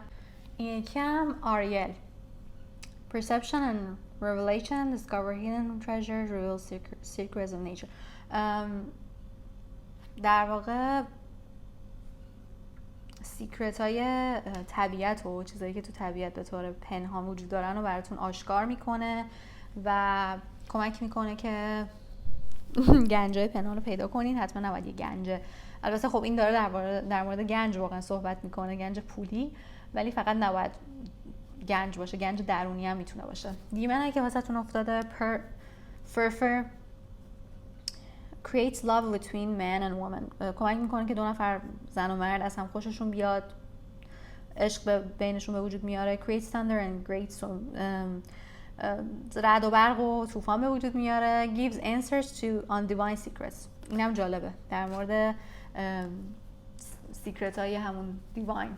این یکی هم آریل، perception and revelation, discover hidden treasures, reveal secrets of nature. در واقع سیکرت های طبیعت و چیزایی که تو طبیعت به طور پنهان وجود دارن رو براتون آشکار میکنه و کمک میکنه که گنجای پنهان رو پیدا کنین. حتما نباید یه گنج، البته خب این داره در مورد گنج واقعا صحبت میکنه، گنج پولی، ولی فقط نباید گنج باشه، گنج درونی هم میتونه باشه. دیمنایی که واسه تون افتاده، فرفر creates love between man and woman، کمک میکنه که دو نفر زن و مرد از هم خوششون بیاد، عشق بینشون به وجود میاره. creates thunder and great رعد و برق و طوفان به وجود میاره. gives answers to on divine secrets، اینم جالبه در مورد سیکرت های همون دیواین،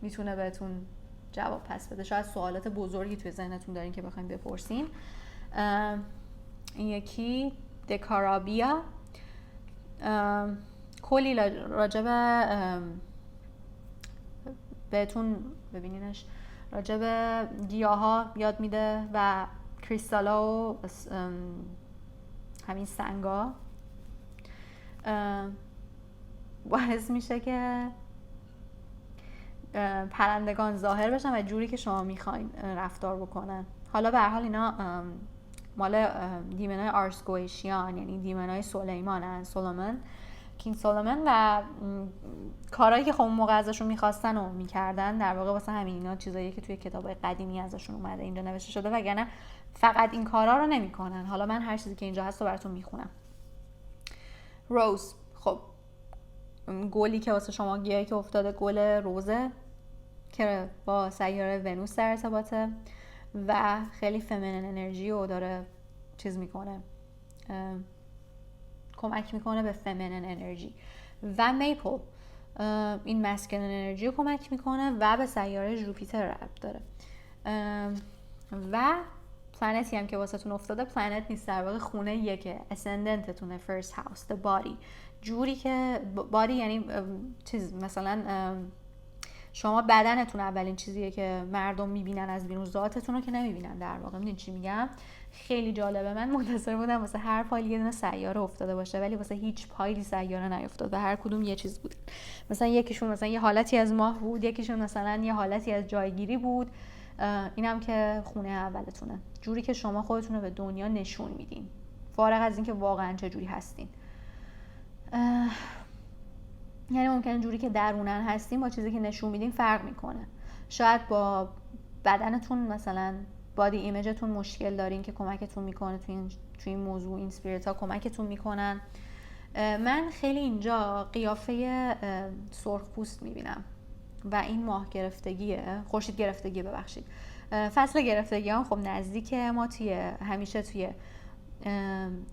میتونه بهتون جواب پس بده. شاید سوالات بزرگی توی ذهنتون دارین که بخواین بپرسین. این یکی دکارابیا، کلی راجب بهتون ببینینش، راجب گیاها یاد میده و کریستالا و همین سنگا، باعث میشه که پرندگان ظاهر بشن و جوری که شما میخواین رفتار بکنن. حالا به هر حال اینا مال دیمنای آرسگویشیان، یعنی دیمنای سولومن، کینگ سولومن، و کارهایی که خب اون موقع ازشون میخواستن و میکردن در واقع واسه همین اینا چیزایی که توی کتابای قدیمی ازشون اومده اینجا نوشته شده، وگرنه فقط این کارا رو نمیکنن. حالا من هر چیزی که اینجا هست رو براتون میخونم. روز، خب گلی که واسه شما گیاهی که افتاده گل روزه که با سیاره ونوس در ارتباطه و خیلی فمینین انرژی رو داره چیز میکنه، کمک میکنه به فمینین انرژی. و میپل این مسکلین انرژی رو کمک میکنه و به سیاره ژوپیتر ربط داره. و پلنتی هم که واسه تون افتاده پلنت نیست، در واقع خونه یکه، اسندنتتونه، فرست هاوس، the body، جوری که body یعنی چیز، مثلا شما بدنتون اولین چیزیه که مردم میبینن از بیرون، ذاتتون رو که نمیبینن در واقع. میدونی چی میگم؟ خیلی جالبه. من منتظر بودم واسه هر پایل یه دونه سیاره افتاده باشه، ولی واسه هیچ پایلی سیاره نیفتاد و هر کدوم یه چیز بود. مثلا یکیشون مثلا یه حالتی از ماه بود، یکیشون مثلا یه حالتی از جایگیری بود. اینم که خونه اولتونه، جوری که شما خودتون رو به دنیا نشون میدین، فارغ از اینکه واقعا چه جوری هستین. یعنی ممکنه جوری که درونن هستین با چیزی که نشون میدین فرق میکنه. شاید با بدنتون مثلا بادی ایمیجتون مشکل دارین که کمکتون میکنه توی این موضوع، این اسپریت ها کمکتون میکنن. من خیلی اینجا قیافه سرخ پوست میبینم و این ماه گرفتگیه، خورشید گرفتگی ببخشید، فصل گرفتگی هم خب نزدیک ما همیشه توی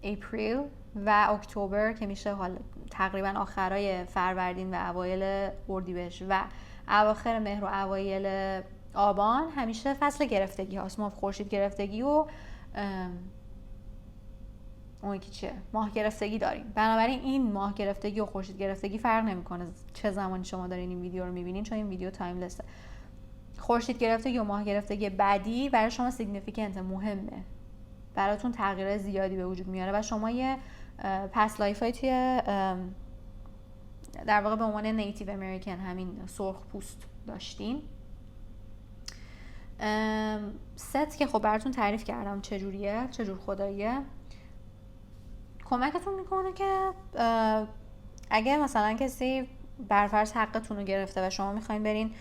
اپریل و اکتبر که میشه حال تقریبا آخرای فروردین و اوایل اردیبهشت و اواخر مهر و اوایل آبان همیشه فصل گرفتگی هاست. ما خورشید گرفتگی و اون یکی چیه؟ ماه گرفتگی داریم. بنابراین این ماه گرفتگی و خورشید گرفتگی فرق نمیکنه چه زمانی شما دارین این ویدیو رو میبینین، چون این ویدیو تایملسه. خورشید گرفتگی و ماه گرفتگی بعدی برای شما سیگنیفیکنت، مهمه، براتون تغییرات زیادی به وجود میاره و شما یه پس لایفای توی در واقع به عنوان نیتیو امریکن، همین سرخ پوست داشتین. ست که خب براتون تعریف کردم چجوریه، چجور خداییه. کمکتون میکنه که اگه مثلا کسی برفرض حقتون رو گرفته و شما میخواین برین،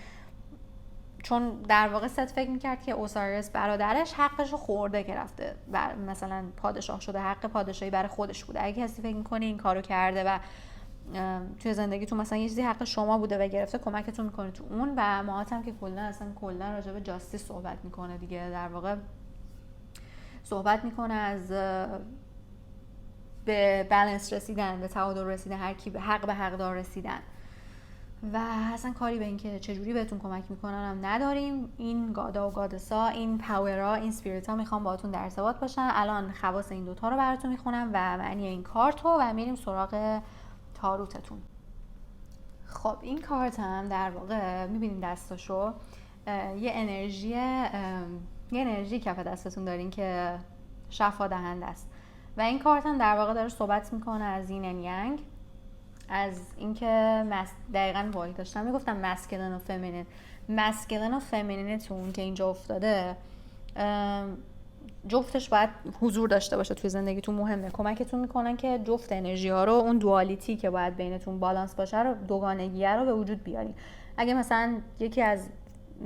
چون در واقع ست فکر میکرد که اوساریس برادرش حقش رو خورده که رفته مثلا پادشاه شده، حق پادشاهی برای خودش بوده. اگه کسی فکر میکنه این کارو کرده و توی زندگیتون مثلا یه چیزی حق شما بوده و گرفته، کمکتون میکنه تو اون. و ماهات هم که کلا راجع به جاستیس صحبت میکنه دیگه، در واقع صحبت میکنه از به بالانس رسیدن، به تعادل رسیدن، هر کی به حق به حقدار رسیدن. و اصلا کاری به این که چجوری بهتون کمک میکنن هم نداریم. این گادا و گادسا، این پاورا، این اسپریت ها میخوام باهاتون در ارتباط باشن. الان خواص این دوتا رو براتون میخونم و معنی این کارت رو و میریم سراغ تاروتتون. خب این کارت هم در واقع میبینین دستاشو، یه انرژی کف دستتون دارین که شفا دهنده است و این کارت هم در واقع داره صحبت میکنه از این ینگ، از اینکه دقیقاً وای داشتم میگفتم مسکلین و فمینین. مسکلین و فمینینتون که اینجا افتاده، جفتش باید حضور داشته باشه توی زندگیتون، مهمه. کمکتون میکنن که جفت انرژی ها رو، اون دوالیتی که باید بینتون بالانس باشه رو، دوگانگیه رو به وجود بیارین. اگه مثلا یکی از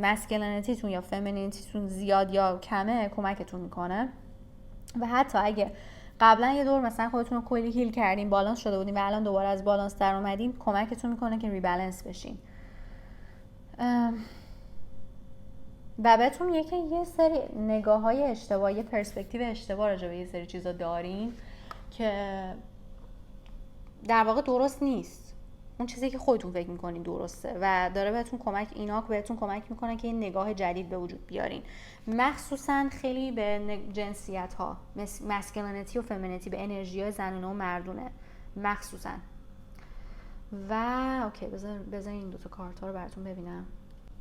مسکلینیتیتون یا فمینینیتیتون زیاد یا کمه، کمکتون میکنه. و حتی اگه قبلا یه دور مثلا خودتون رو کلی هیل کردین، بالانس شده بودین و الان دوباره از بالانس در اومدین، کمکتون میکنه که ریبالانس بشین. و بهتون میگه که یه سری نگاه‌های اشتباه، یه پرسپکتیو اشتباه راجع به یه سری چیزا دارین که در واقع درست نیست. اون چیزی که خودتون فکر میکنین درسته و داره بهتون بهتون کمک میکنه که این نگاه جدید به وجود بیارین. مخصوصا خیلی به جنسیت ها، مسکلینیتی و فمینیتی، به انرژی های زنونه و مردونه مخصوصا. و اوکی، بذار این دوتا کارت ها رو براتون ببینم.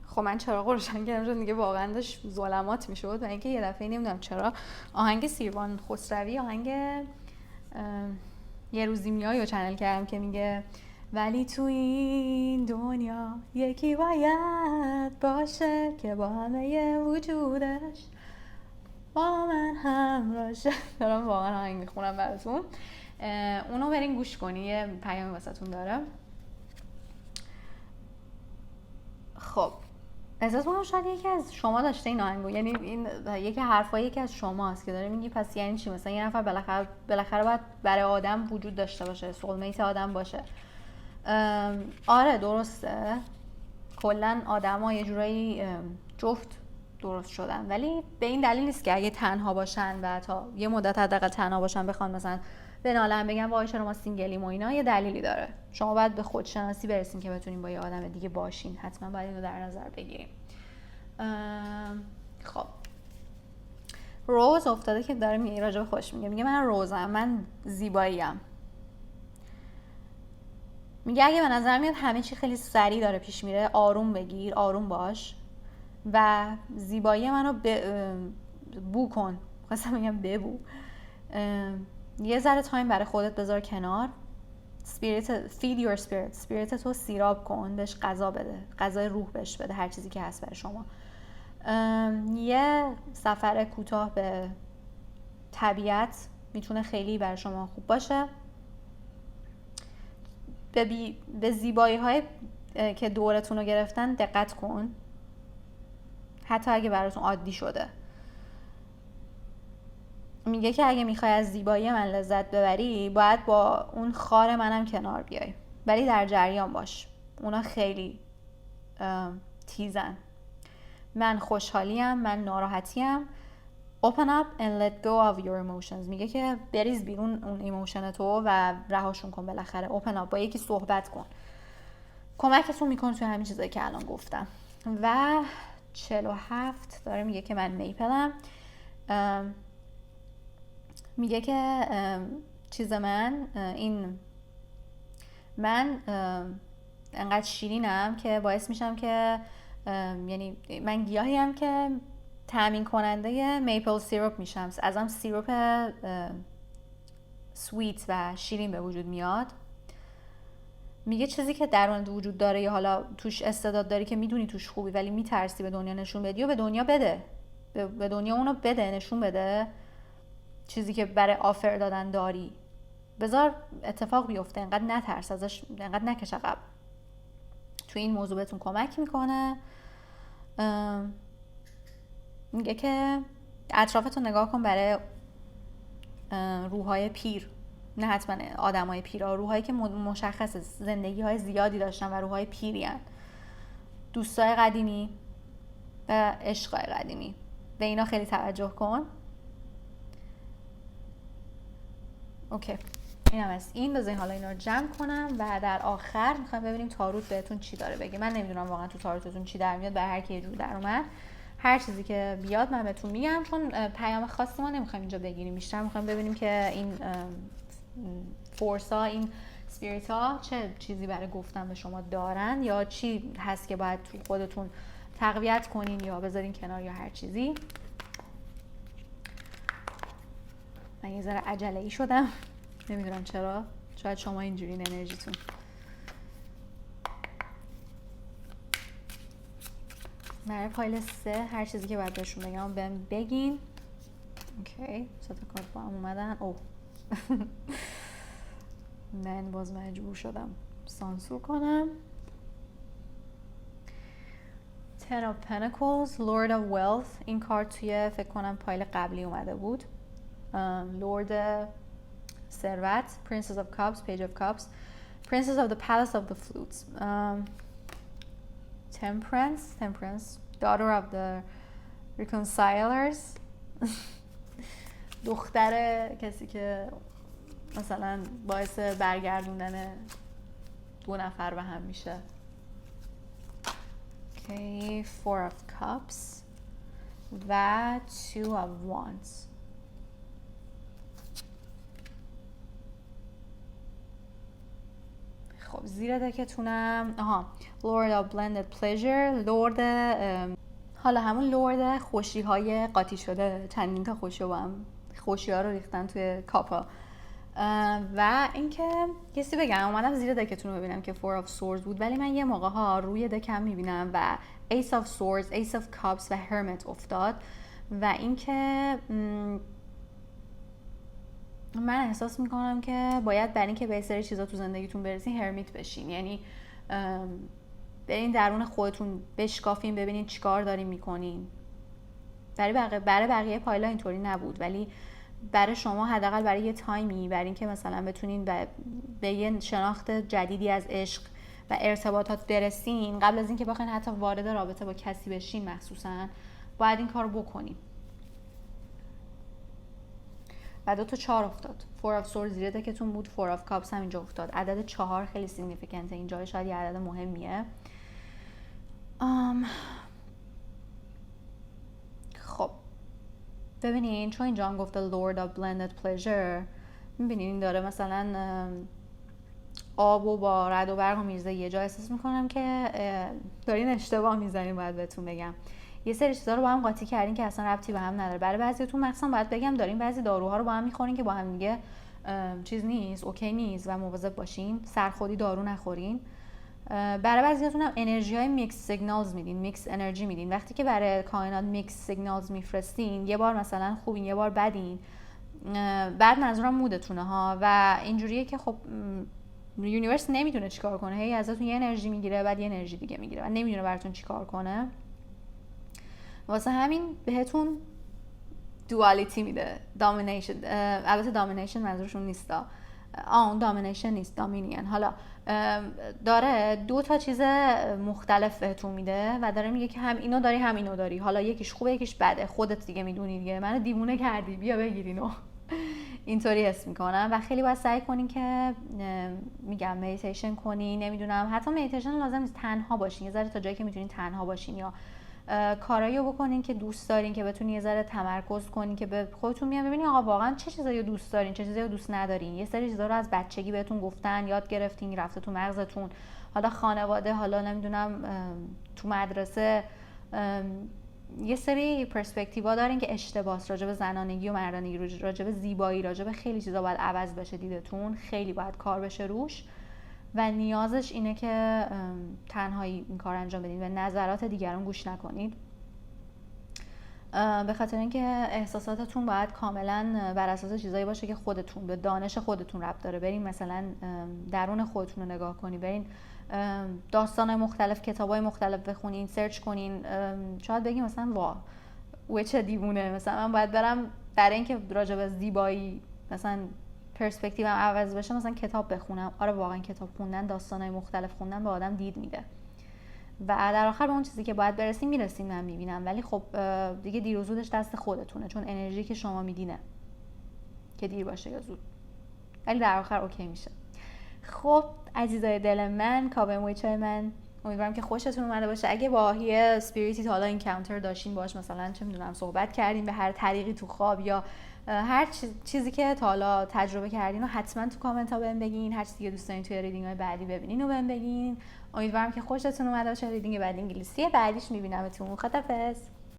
خب من چراغ رو روشن کردم چون دیگه واقعا داشت ظلمات میشد و اینکه یه دفعه نمیدونم چرا آهنگ سیروان خسروی، آهنگ یه روزی میای و چنل کردم که میگه ولی تو این دنیا یکی باید باشه که با همه وجودش با من همراشه. دارم واقعا آهنگ میخونم براتون، اونو برین گوش کنی، یه پیامی واسهتون داره. خب احساس می‌کنم شاید یکی از شما داشته این آهنگو، یعنی این یکی حرفایی که از شماست که داره میگی پس یعنی چی؟ مثلا یه نفر بالاخره باید برای آدم وجود داشته باشه، سولمیت آدم باشه. آره درسته، کلا آدما یه جورایی جفت درست شدن، ولی به این دلیل نیست که اگه تنها باشن و تا یه مدت حداقل تنها باشن بخوان مثلا بنالن بگن وای چرا ما سینگلیم و اینا. یه دلیلی داره. شما باید به خودشناسی برسین که بتونین با یه آدم دیگه باشین. حتما باید اینو در نظر بگیریم. خب روز افتاده که داره میگه راجع به خوش میگه من روزم، من زیباییم. میگه اگه به نظر میاد همه چی خیلی سریع داره پیش میره، آروم بگیر، آروم باش و زیبایی منو بو کن. خواستم بگم ببو. یه ذره تایم برای خودت بذار کنار. feed your spirit تو سیراب کن، بهش غذا بده، غذای روح بهش بده، هر چیزی که هست برای شما. یه سفر کوتاه به طبیعت میتونه خیلی برای شما خوب باشه. به زیبایی های که دورتون رو گرفتن دقت کن، حتی اگه براتون عادی شده. میگه که اگه میخوای از زیبایی من لذت ببری باید با اون خار منم کنار بیای، ولی در جریان باش، اونا خیلی تیزن. من خوشحالیم، من ناراحتیم. Open up and let go of your emotions. میگه که بریز بیرون اون ایموشن تو و رهاشون کن بالاخره. Open up، با یکی صحبت کن. کمکتون میکنه توی همین چیزایی که الان گفتم. و 47 داره میگه که من میپلم. میگه که چیز من انقدر شیرینم که باعث میشم که یعنی من گیاهی هم که تامین کننده میپل سیروپ میشم، ازم سیروپ سویت و شیرین به وجود میاد. میگه چیزی که درون وجود داره یا حالا توش استعداد داری که میدونی توش خوبی ولی میترسی به دنیا نشون بدی و به دنیا بده، به دنیا اونو بده، نشون بده چیزی که برای آفر دادن داری، بذار اتفاق بیفته، انقدر نترس ازش، انقدر نکش عقب. تو این موضوع بهتون کمک میکنه. میگه که اطرافتو نگاه کن برای روحای پیر، نه حتما آدمای پیرا، روحایی که مشخصه زندگی های زیادی داشتن و روحای پیری هن. دوستای قدیمی و عشقای قدیمی، به اینا خیلی توجه کن. اوکی، این هم از این. بذارین حالا اینا رو جمع کنم و در آخر میخوایم ببینیم تاروت بهتون چی داره بگه. من نمیدونم واقعا تو تاروتتون چی در میاد، به هر کی یه جور در اومد. هر چیزی که بیاد من بهتون میگم، چون پیام خاصی ما نمیخوایم اینجا بگیریم، بیشتر میخوایم ببینیم که این فورسا، این اسپریت ها چه چیزی برای گفتن به شما دارن یا چی هست که باید تو خودتون تقویت کنین یا بذارین کنار یا هر چیزی. من یه ذره عجله‌ای شدم، نمیدونم چرا، شاید شما اینجورین انرژیتون. برای پایل 3 هر چیزی که باید بهشون بگم بهم بگین. اوکی، 3 تا کارت با هم اومدن. اوه من باز مجبور شدم سانسور کنم. Ten of Pentacles, Lord of Wealth. این کارت توی فکر کنم پایل قبلی اومده بود. لورد ثروت. Princess of Cups, Page of Cups, Princess of the Palace of the Flutes. Temperance, Daughter of the Reconcilers. دختر کسی که مثلا باعث برگردوندن 2 نفر به هم میشه. Okay, 4 of Cups و 2 of Wands. خب زیر دکتونم Lord of Blended Pleasure. لورد حالا همون لورد خوشی های قاطی شده، چندین تا خوشی با هم، خوشی ها رو ریختن توی کاپا. و اینکه کسی بگم اومدم زیر دکتون رو ببینم که 4 of Swords بود، ولی من یه موقع ها روی دکم میبینم و Ace of Swords, Ace of Cups و Hermit افتاد و اینکه من احساس میکنم که باید برای اینکه به سری چیزا تو زندگیتون برسین هرمیت بشین، یعنی برین درون خودتون بشکافین، ببینین چیکار دارین میکنین. برای بقیه پایلا اینطوری نبود، ولی برای شما حداقل برای یه تایمی، برای اینکه مثلا بتونین به یه شناخت جدیدی از عشق و ارتباطات برسین، قبل از اینکه بخواین حتی وارد رابطه با کسی بشین مخصوصا، باید این کارو بکنین. و 2 تا 4 افتاد. 4 of Swords زیر دکتون بود، 4 of Cups هم اینجا افتاد. عدد 4 خیلی سیگنیفیکنته اینجا، شاید یه عدد مهمیه. خب ببینین، چون اینجا هم گفته Lord of Blended Pleasure، میبینین این داره مثلا آب و با رعد و برق و میرزه. یه جا احساس میکنم که دارین اشتباه میزنین، باید بهتون بگم. یه سری چیزا رو با هم قاطی کردین که اصلا ربطی به هم نداره. برای بعضیاتون مثلا باید بگم دارین بعضی داروها رو با هم میخورین که با هم دیگه چیز نیست، اوکی نیست و مواظب باشین. سرخودی دارو نخورین. برای بعضیاتون هم انرژی های میکس سیگنالز میدین، میکس انرژی میدین. وقتی که برای کائنات میکس سیگنالز میفرستین، یه بار مثلا خوبین یه بار بدین، بعد منظورم مودتونه ها. و اینجوریه که خب یونیورس نمیدونه چیکار کنه، هی ازتون یه انرژی میگیره بعد یه انرژی دیگه میگیره و نمیدونه براتون چیکار کنه. واسه همین بهتون دوالیتی میده، دامینیشن. البته دامینیشن منظورشون نیستا، اون دامینیشن نیست، دامینین. حالا داره 2 تا چیز مختلف بهتون میده و داره میگه که هم اینو داری هم اینو داری، حالا یکیش خوبه یکیش بده، خودت دیگه میدونی دیگه، منو دیوونه کردی بیا بگیرینو. اینطوری حس میکنم و خیلی باید سعی کنین که میگم مدیتیشن کنین. نمیدونم حتی مدیتیشن لازم نیست تنها باشین، یه ذره تا جایی که میتونین تنها باشین یا کارایی رو بکنین که دوست دارین، که بتونین یه ذره تمرکز کنین، که به خودتون میاد ببینین آقا واقعا چه چیزایی رو دوست دارین، چه چیزایی رو دوست ندارین. یه سری چیزا رو از بچگی بهتون گفتن، یاد گرفتین، رفته تو مغزتون، حالا خانواده، حالا نمیدونم تو مدرسه یه سری پرسپکتیوا دارین که اشتباهه راجع به زنانگی و مردانگی، راجع به زیبایی، راجع به خیلی چیزا باید عوض بشه دیدتون، خیلی باید کار بشه روش و نیازش اینه که تنهایی این کار انجام بدین و نظرات دیگران گوش نکنید، به خاطر اینکه احساساتتون باید کاملا بر اساس چیزایی باشه که خودتون به دانش خودتون ربط داره. برین مثلا درون خودتون رو نگاه کنین، برین داستان‌های مختلف، کتاب‌های مختلف بخونین، سرچ کنین. شاید بگین مثلا واه چه دیوونه، مثلا من باید برم برای اینکه راجع به زیبایی مثلا پرسپکتیوم عوض بشه مثلا کتاب بخونم. آره واقعا کتاب خوندن، داستان‌های مختلف خوندن به آدم دید میده و در آخر به اون چیزی که باید برسیم میرسیم، من میبینم. ولی خب دیگه دیر و زودش دست خودتونه، چون انرژی که شما میدینه که دیر باشه یا زود، ولی در آخر اوکی میشه. خب عزیزای دل من، کاوه مویچای من، امیدوارم که خوشتون اومده باشه. اگه با یه اسپریتی تا حالا اینکاونتر داشتین باش، مثلا چه میدونم صحبت کردین به هر طریقی تو خواب یا هر چیزی که تا حالا تجربه کردین و حتما تو کامنت ها بهم بگین. هر چیزی که دوست دارین توی ریدینگ های بعدی ببینین و بهم بگین. امیدوارم که خوشتون اومده باشه. ریدینگ بعد انگلیسی بعدیش میبینمتون. خدافظ.